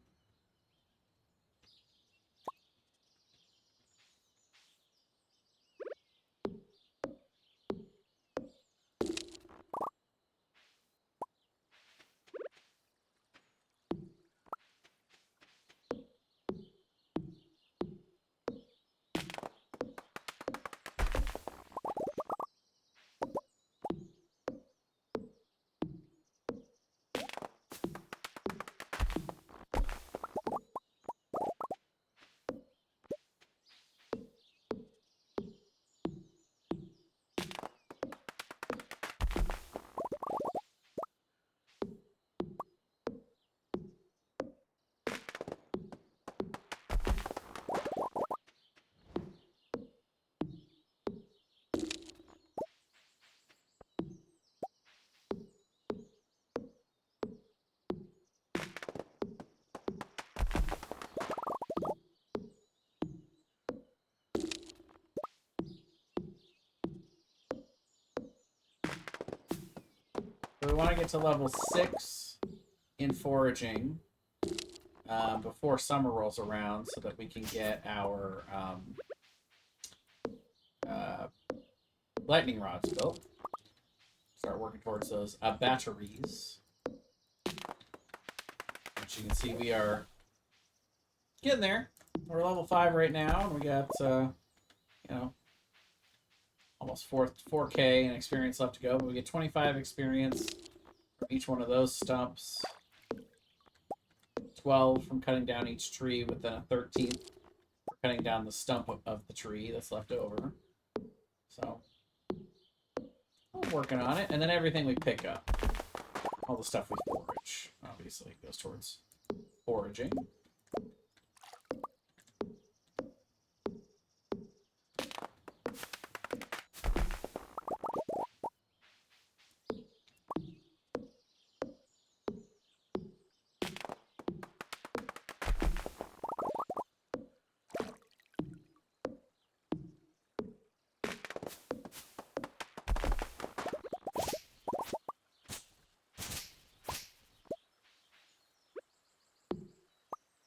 So we want to get to level 6 in foraging before summer rolls around so that we can get our lightning rods built. Start working towards those batteries. As you can see, we are getting there. We're level 5 right now, and we got, almost 4K in experience left to go, but we get 25 experience from each one of those stumps, 12 from cutting down each tree, with then a 13th for cutting down the stump of the tree that's left over. So, we're working on it, and then everything we pick up, all the stuff we forage, obviously, goes towards foraging.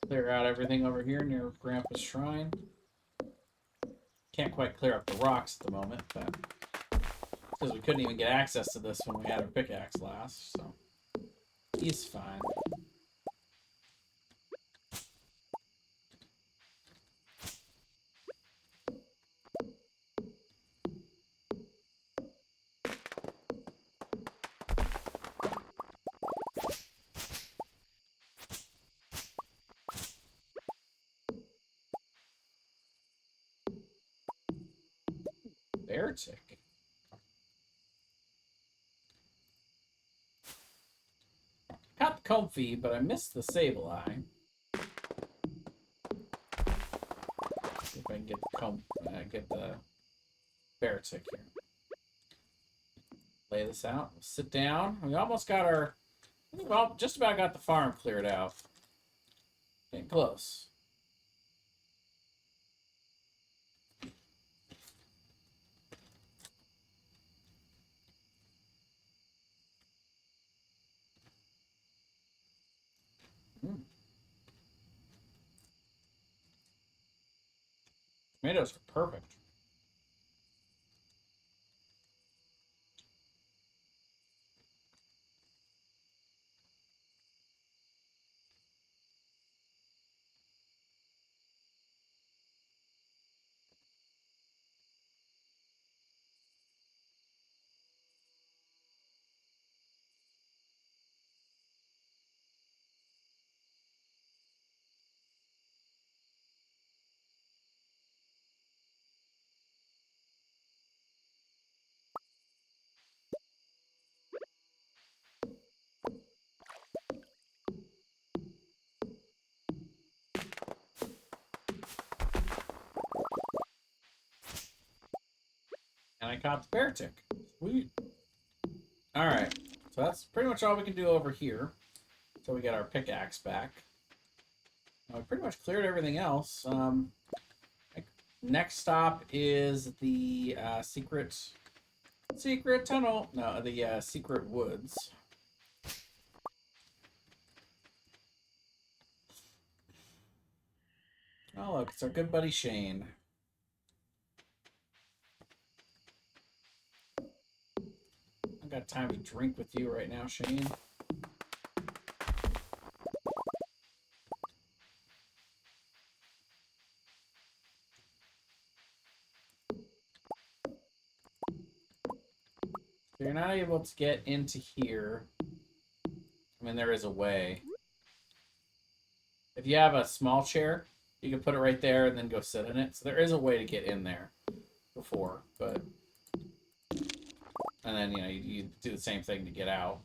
Clear out everything over here near Grandpa's shrine. Can't quite clear up the rocks at the moment, but because we couldn't even get access to this when we had our pickaxe last, so he's fine. bear tick. Got the comfy, but I missed the sable eye. See if I can get the bear tick here. Lay this out. Sit down. We almost got our. Well, just about got the farm cleared out. Getting close. Tomatoes are perfect. And I caught the bear tick. Sweet. Alright. So that's pretty much all we can do over here. Until we get our pickaxe back. We pretty much cleared everything else. Next stop is the secret tunnel. No, the secret woods. Oh, look, it's our good buddy Shane. I've got time to drink with you right now, Shane. So you're not able to get into here. I mean, there is a way. If you have a small chair, you can put it right there and then go sit in it. So there is a way to get in there before, but... And then, you do the same thing to get out.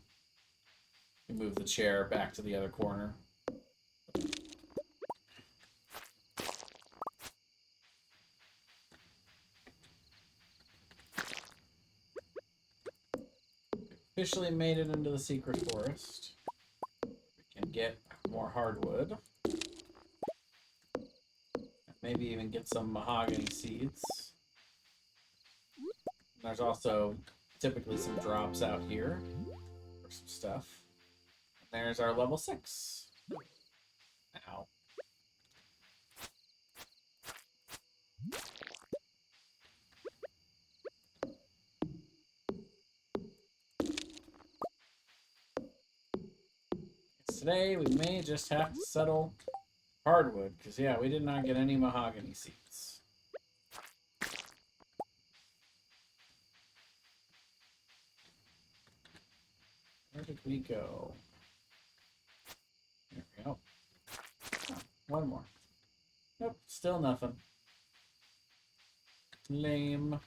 You move the chair back to the other corner. Officially made it into the secret forest. We can get more hardwood. Maybe even get some mahogany seeds. There's also typically some drops out here for some stuff. There's our level 6. Ow. Today we may just have to settle hardwood, because yeah, we did not get any mahogany seeds. Where did we go? There we go. Oh, one more. Nope, still nothing. Lame.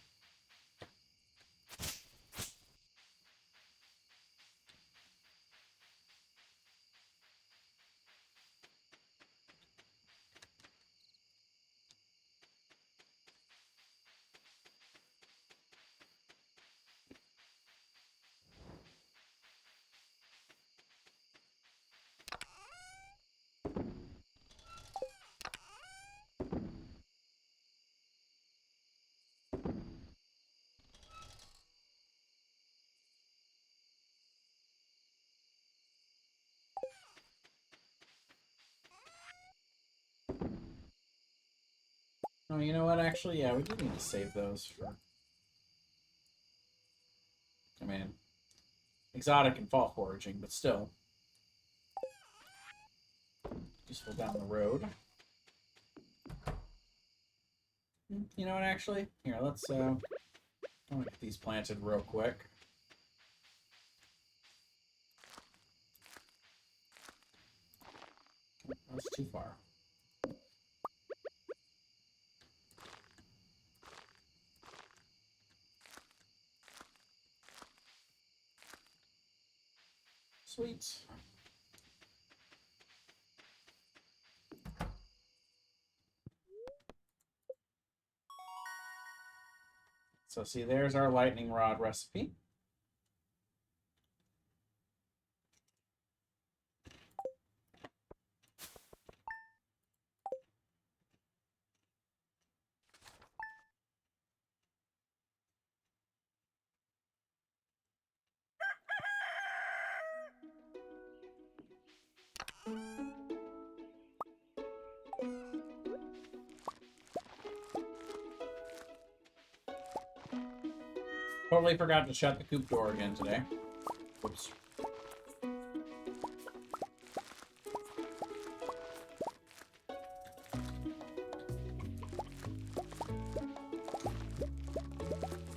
Oh, you know what? Actually, yeah, we do need to save those for... I mean, exotic and fall foraging, but still. Useful down the road. You know what, actually? Here, let's, I want to get these planted real quick. That's too far. Sweet. So see, there's our lightning rod recipe. Totally forgot to shut the coop door again today. Whoops.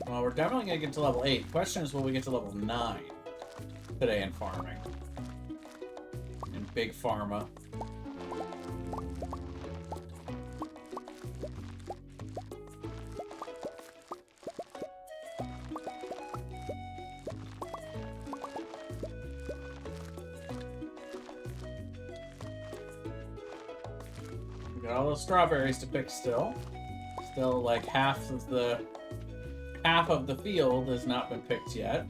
Well, we're definitely going to get to level 8. Question is, will we get to level 9 today in farming? In Big Pharma. We got all those strawberries to pick still. Still like half of the field has not been picked yet.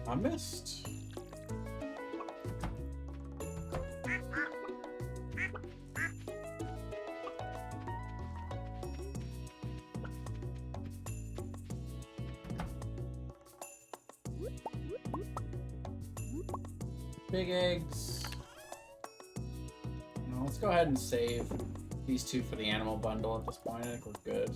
I missed. Big eggs. No, let's go ahead and save these two for the animal bundle at this point. I think we're good.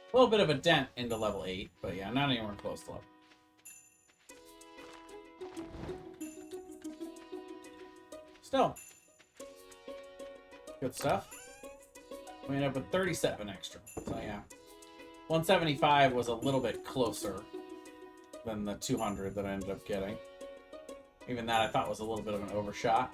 A little bit of a dent into level 8, but yeah, not anywhere close to level. Still. Good stuff. We ended up with 37 extra. So yeah. 175 was a little bit closer than the 200 that I ended up getting. Even that I thought was a little bit of an overshot.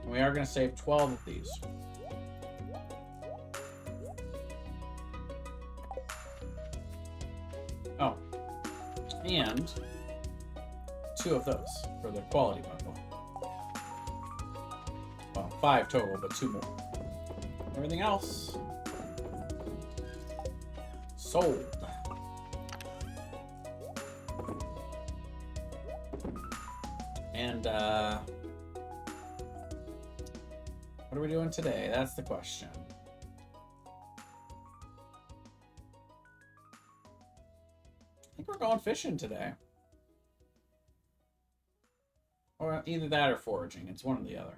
We are going to save 12 of these. Oh. And 2 of those for the quality bundle. Well, 5 total, but 2 more. Everything else sold. And, what are we doing today? That's the question. I think we're going fishing today. Or either that or foraging. It's one or the other.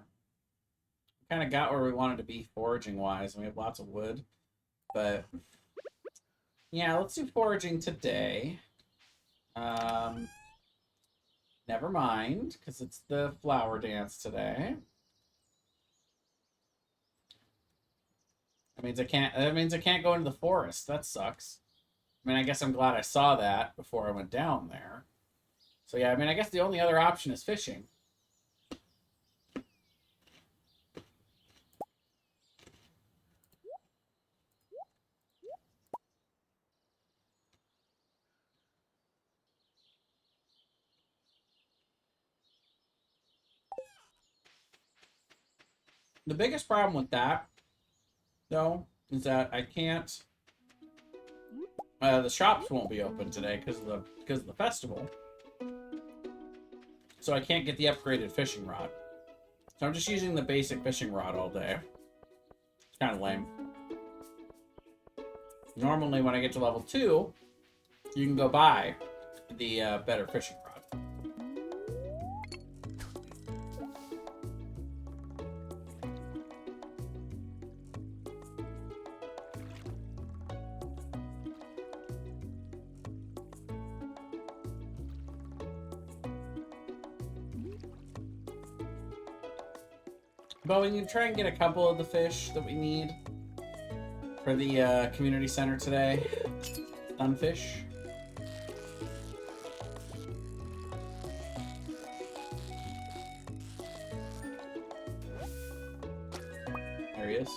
We kind of got where we wanted to be foraging-wise, and we have lots of wood. But, yeah, let's do foraging today. Never mind, because it's the flower dance today. That means I can't go into the forest. That sucks. I mean, I guess I'm glad I saw that before I went down there. So yeah, I mean, I guess the only other option is fishing. The biggest problem with that, though, is that I can't. The shops won't be open today because of the festival. So I can't get the upgraded fishing rod. So I'm just using the basic fishing rod all day. It's kind of lame. Normally, when I get to level 2, you can go buy the better fishing rod. But we need to try and get a couple of the fish that we need for the community center today. Sunfish. There he is.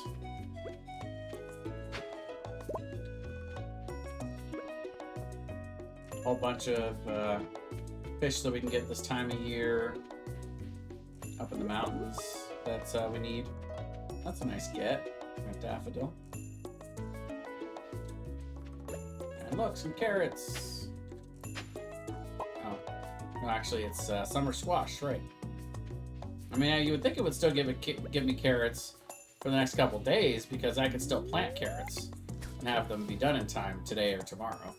A whole bunch of fish that we can get this time of year up in the mountains. That's we need. That's a nice get. A daffodil. And look, some carrots. Oh, no, actually, it's summer squash, right? I mean, you would think it would still give me carrots for the next couple days because I could still plant carrots and have them be done in time today or tomorrow.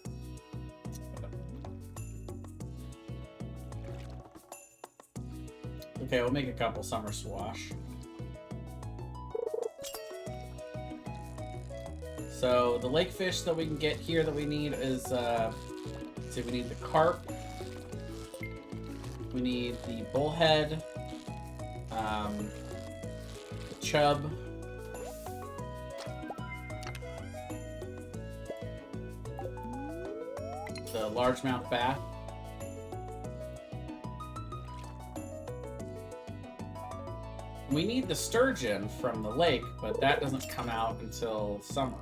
Okay, we'll make a couple summer squash. So the lake fish that we can get here that we need is, let's see, we need the carp. We need the bullhead, the chub, the largemouth bass. We need the sturgeon from the lake, but that doesn't come out until summer.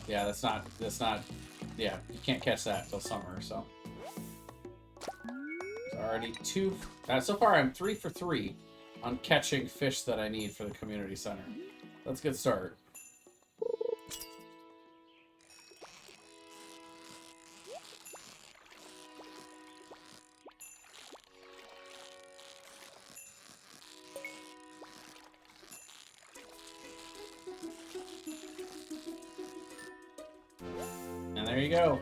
Yeah, that's not, yeah, you can't catch that until summer, so. There's already two, so far I'm 3 for 3 on catching fish that I need for the community center. That's a good start. And there you go.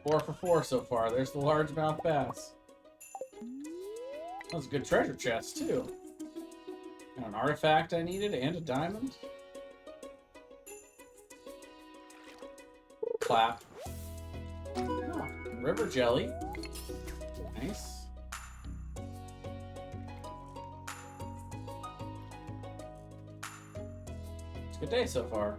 4 for 4 so far. There's the largemouth bass. That was a good treasure chest, too. And an artifact I needed, and a diamond. Clap. Oh, river jelly. Nice. It's a good day so far.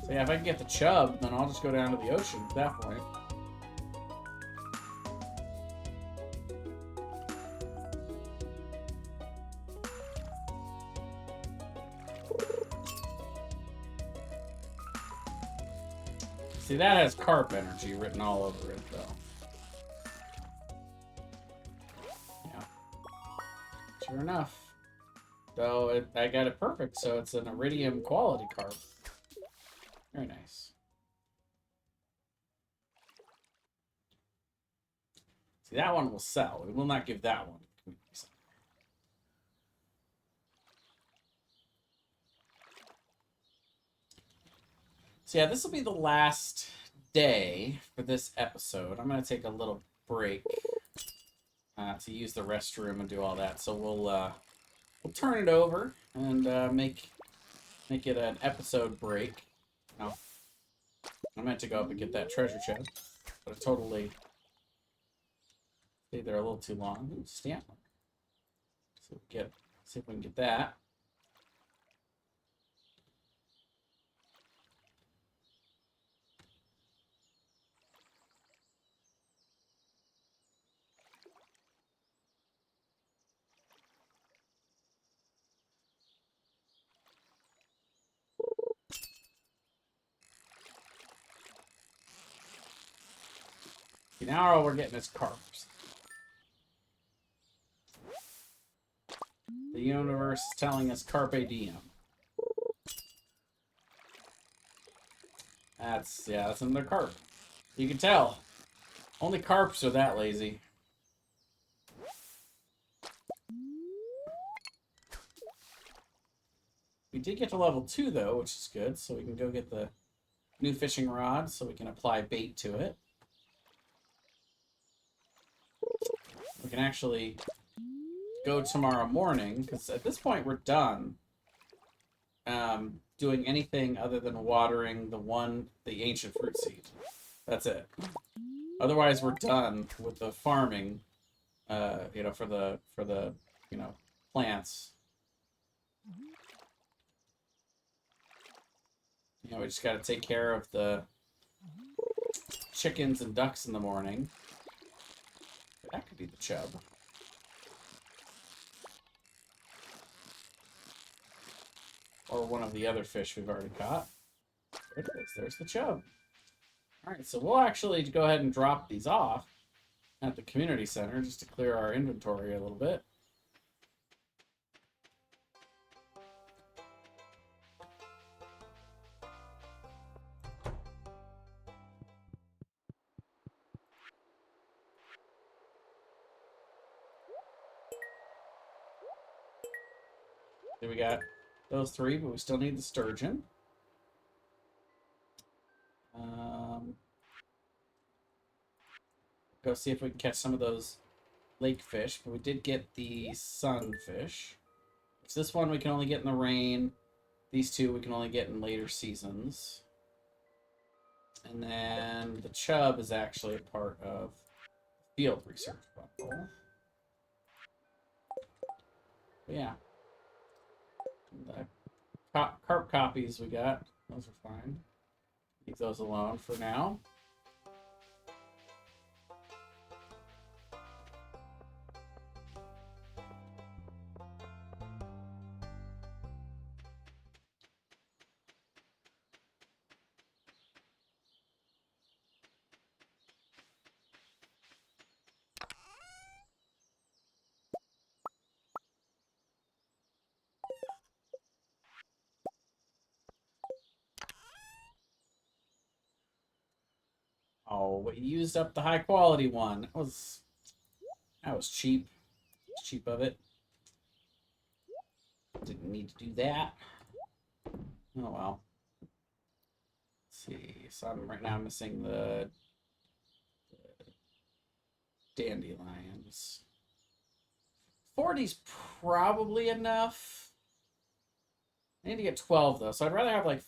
So yeah, if I can get the chub, then I'll just go down to the ocean at that point. See, that has carp energy written all over it, though. Yeah. Sure enough. Though I got it perfect, so it's an iridium quality carp. Very nice. See, that one will sell. We will not give that one. So yeah, this will be the last day for this episode. I'm going to take a little break to use the restroom and do all that. So we'll turn it over and make it an episode break. No, I meant to go up and get that treasure chest, but I totally stayed there a little too long. Ooh, stamp. So see if we can get that. Now all we're getting is carps. The universe is telling us carpe diem. That's another carp. You can tell. Only carps are that lazy. We did get to level 2, though, which is good. So we can go get the new fishing rod so we can apply bait to it. We can actually go tomorrow morning, because at this point we're done doing anything other than watering the ancient fruit seed. That's it. Otherwise, we're done with the farming, for the plants. We just got to take care of the chickens and ducks in the morning. That could be the chub. Or one of the other fish we've already caught. There it is. There's the chub. Alright, so we'll actually go ahead and drop these off at the community center just to clear our inventory a little bit. There we got those 3, but we still need the sturgeon. Go see if we can catch some of those lake fish, but we did get the sunfish. So this one we can only get in the rain. These 2 we can only get in later seasons. And then the chub is actually a part of the field research bundle. But yeah. The carp copies we got, those are fine. Leave those alone for now. Oh, we used up the high quality one. That was cheap. It's cheap of it. Didn't need to do that. Oh well. Let's see. So right now I'm missing the dandelions. 40's probably enough. I need to get 12 though, so I'd rather have like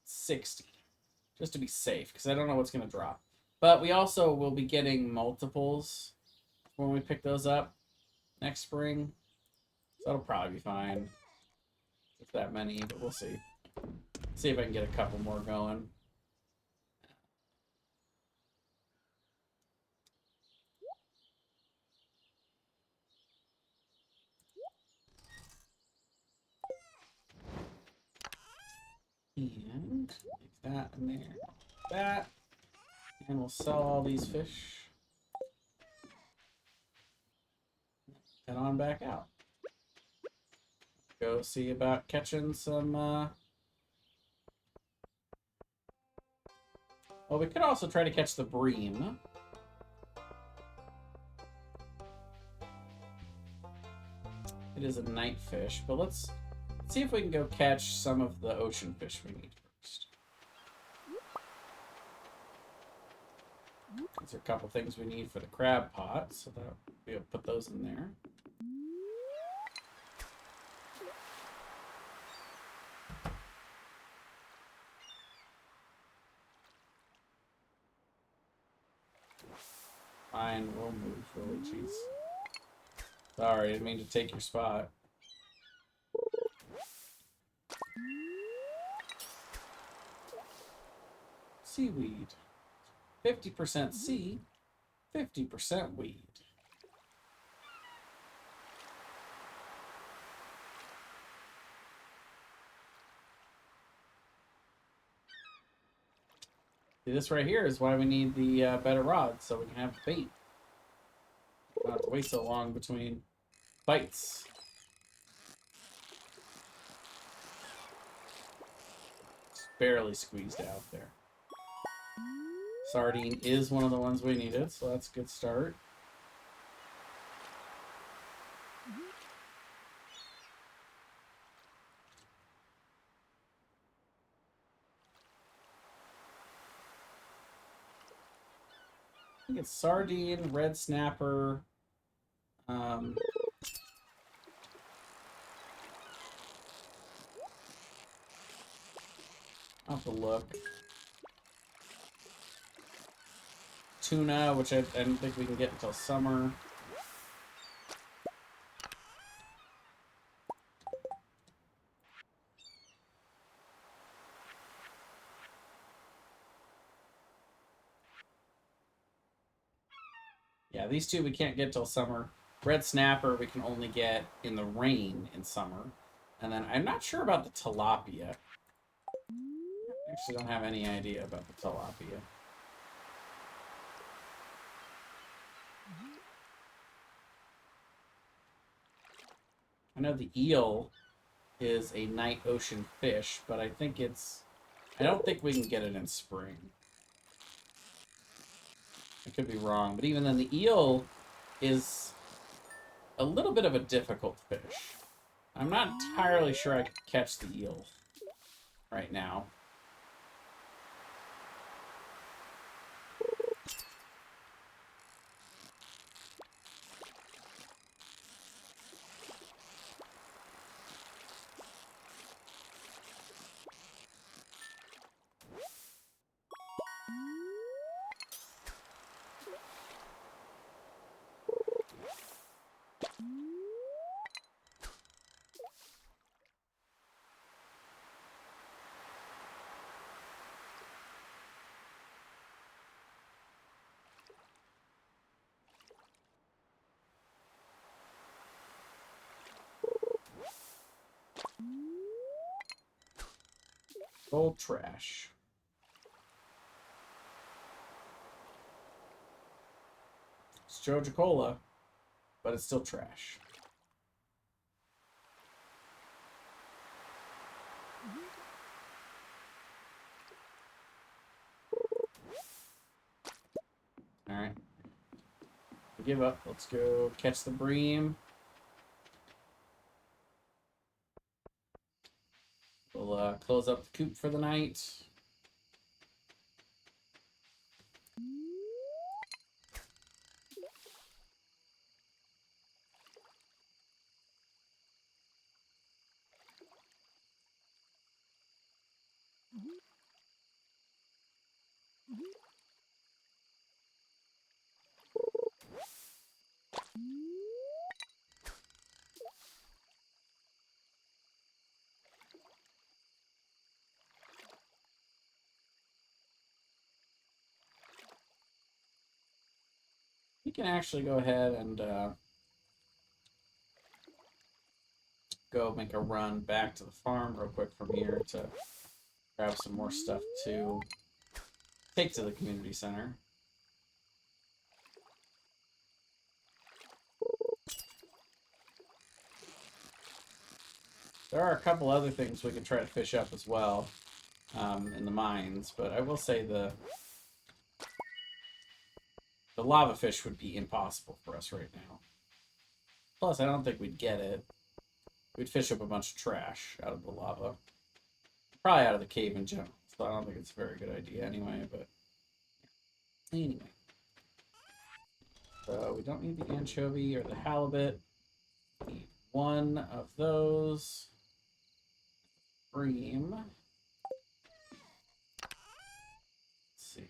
60 just to be safe because I don't know what's going to drop. But we also will be getting multiples when we pick those up next spring. So that'll probably be fine. If that many, but we'll see. See if I can get a couple more going. And like that in there. That. And we'll sell all these fish. Head on back out. Go see about catching some, Well, we could also try to catch the bream. It is a night fish, but let's see if we can go catch some of the ocean fish we need first. These are a couple things we need for the crab pot, so that we'll put those in there. Fine, we'll move really, jeez. Sorry, I didn't mean to take your spot. Seaweed. 50% sea, 50% weed. See, this right here is why we need the better rods, so we can have bait. Don't have to wait so long between bites. Just barely squeezed out there. Sardine is one of the ones we needed, so that's a good start. I think it's sardine, red snapper. I'll have to look. Tuna, which I don't think we can get until summer. Yeah, these two we can't get till summer. Red snapper we can only get in the rain in summer. And then I'm not sure about the tilapia. I actually don't have any idea about the tilapia. I know the eel is a night ocean fish, but I don't think we can get it in spring. I could be wrong, but even then the eel is a little bit of a difficult fish. I'm not entirely sure I could catch the eel right now. Gold trash. It's Joja Cola, but it's still trash. Alright. Give up. Let's go catch the bream. We'll close up the coop for the night. We can actually go ahead and go make a run back to the farm real quick from here to grab some more stuff to take to the community center. There are a couple other things we can try to fish up as well in the mines, but I will say the lava fish would be impossible for us right now. Plus, I don't think we'd get it. We'd fish up a bunch of trash out of the lava. Probably out of the cave in general, so I don't think it's a very good idea anyway, but anyway. So we don't need the anchovy or the halibut. We need one of those. Bream. Let's see.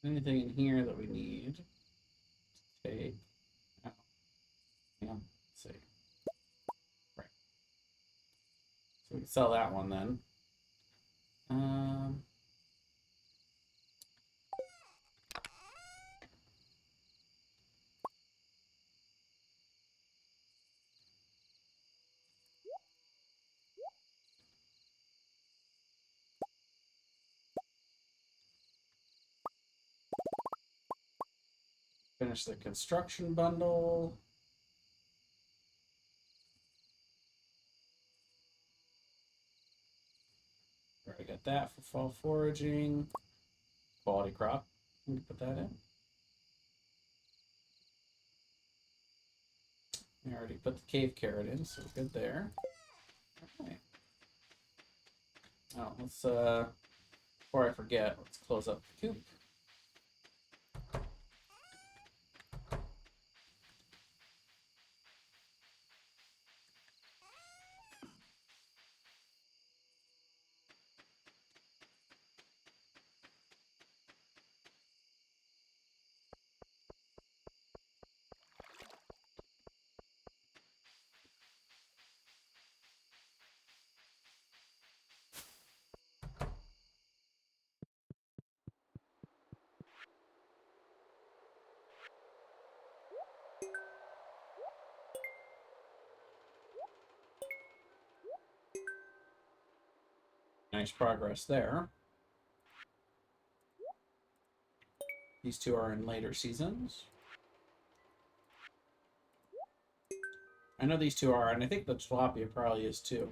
Anything in here that we need to take? Oh, yeah, let's see. Right. So we can sell that one then. Um, Finish the construction bundle. Already got that for fall foraging. Quality crop. Let me put that in. I already put the cave carrot in, so we're good there. Okay. Oh, let's before I forget, let's close up the coop. Nice progress there. These two are in later seasons. I know these two are, and I think the tilapia probably is too.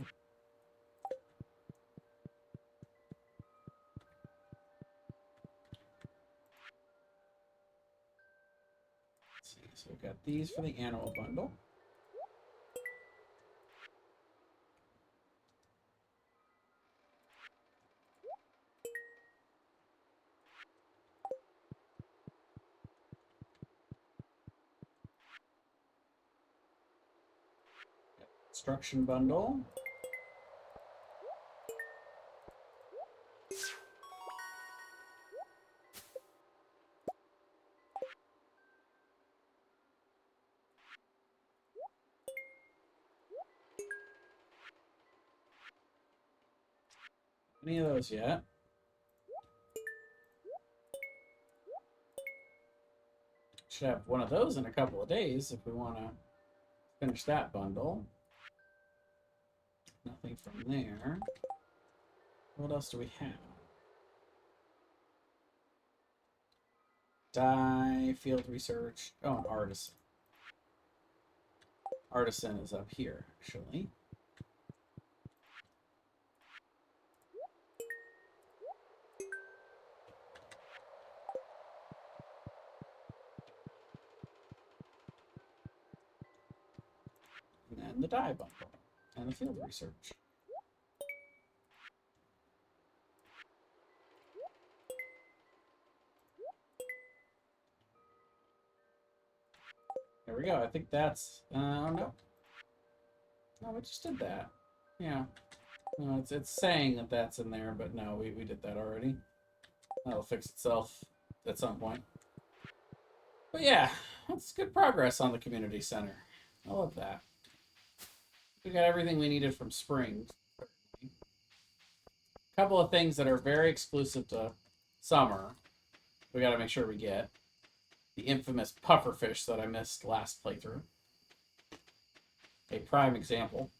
Let's see, so we've got these for the animal bundle. Construction bundle. Any of those yet? Should have one of those in a couple of days if we want to finish that bundle. Nothing from there. What else do we have? Dye, field research. Oh, an artisan. Artisan is up here, actually. And then the dye bundle. And the field research. There we go. I think that's... no. No, we just did that. Yeah. No, it's saying that that's in there, but no, we did that already. That'll fix itself at some point. But yeah, that's good progress on the community center. I love that. We got everything we needed from spring. A couple of things that are very exclusive to summer. We got to make sure we get the infamous pufferfish that I missed last playthrough. A prime example.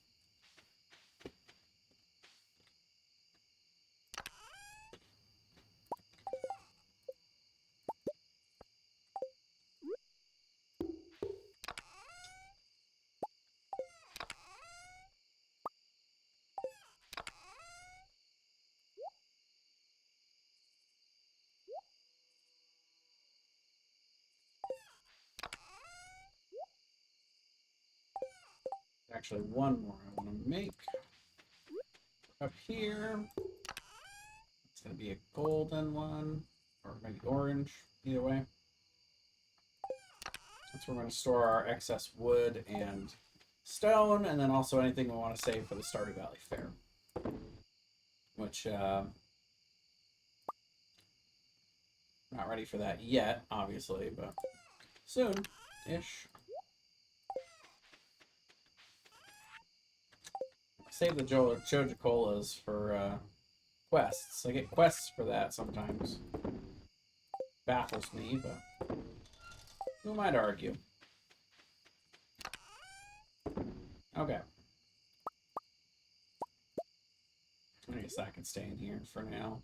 Actually, one more I want to make. Up here. It's going to be a golden one, or maybe orange, either way. That's where we're going to store our excess wood and stone, and then also anything we want to save for the Stardew Valley Fair. Which, Not ready for that yet, obviously, but soon-ish. Save the Joja Colas for quests. I get quests for that sometimes. Baffles me, but who might argue? Okay. I guess that can stay in here for now.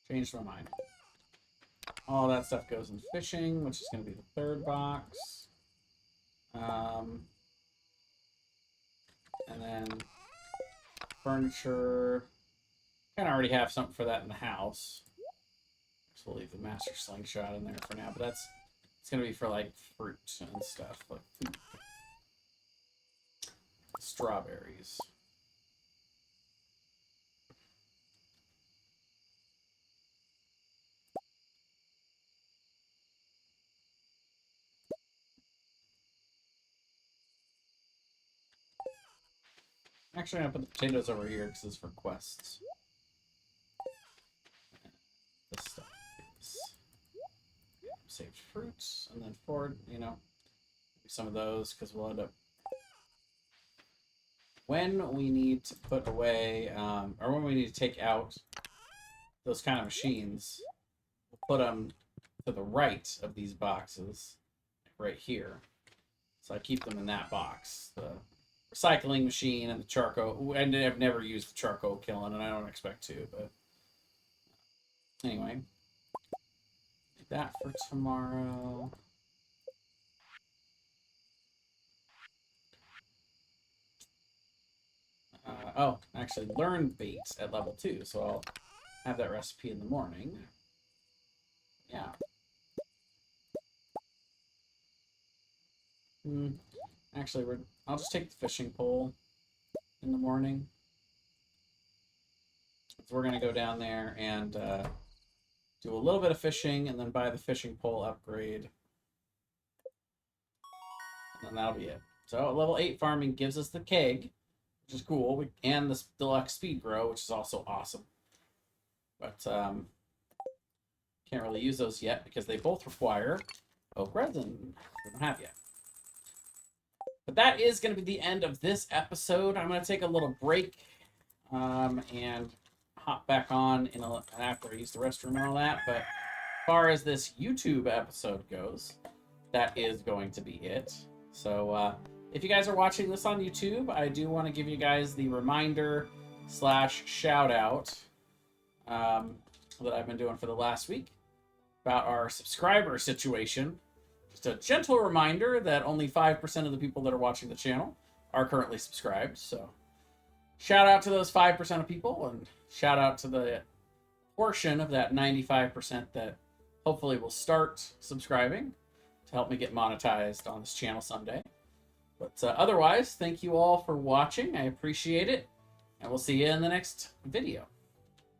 Changed my mind. All that stuff goes in fishing, which is going to be the third box. And then furniture. Kind of already have something for that in the house. So we'll leave the master slingshot in there for now, but it's going to be for like fruit and stuff, like food. Strawberries. Actually, I'm going to put the potatoes over here because it's for quests. This stuff is saved fruits, and then forward, some of those because we'll end up when we need to put away, or when we need to take out those kind of machines, we'll put them to the right of these boxes, right here. So I keep them in that box. The recycling machine and the charcoal. And I've never used the charcoal kiln, and I don't expect to, but anyway. That for tomorrow. Oh, actually, learn bait at level 2, so I'll have that recipe in the morning. Yeah. Actually, I'll just take the fishing pole in the morning. So we're going to go down there and do a little bit of fishing and then buy the fishing pole upgrade. And then that'll be it. So level 8 farming gives us the keg, which is cool, and the deluxe speed grow, which is also awesome. But can't really use those yet because they both require oak resin. We don't have yet. But that is going to be the end of this episode. I'm going to take a little break and hop back on after I use the restroom and all that. But as far as this YouTube episode goes, that is going to be it. So if you guys are watching this on YouTube, I do want to give you guys the reminder / shout out that I've been doing for the last week about our subscriber situation. Just a gentle reminder that only 5% of the people that are watching the channel are currently subscribed. So shout out to those 5% of people, and shout out to the portion of that 95% that hopefully will start subscribing to help me get monetized on this channel someday. But otherwise, thank you all for watching. I appreciate it, and we'll see you in the next video.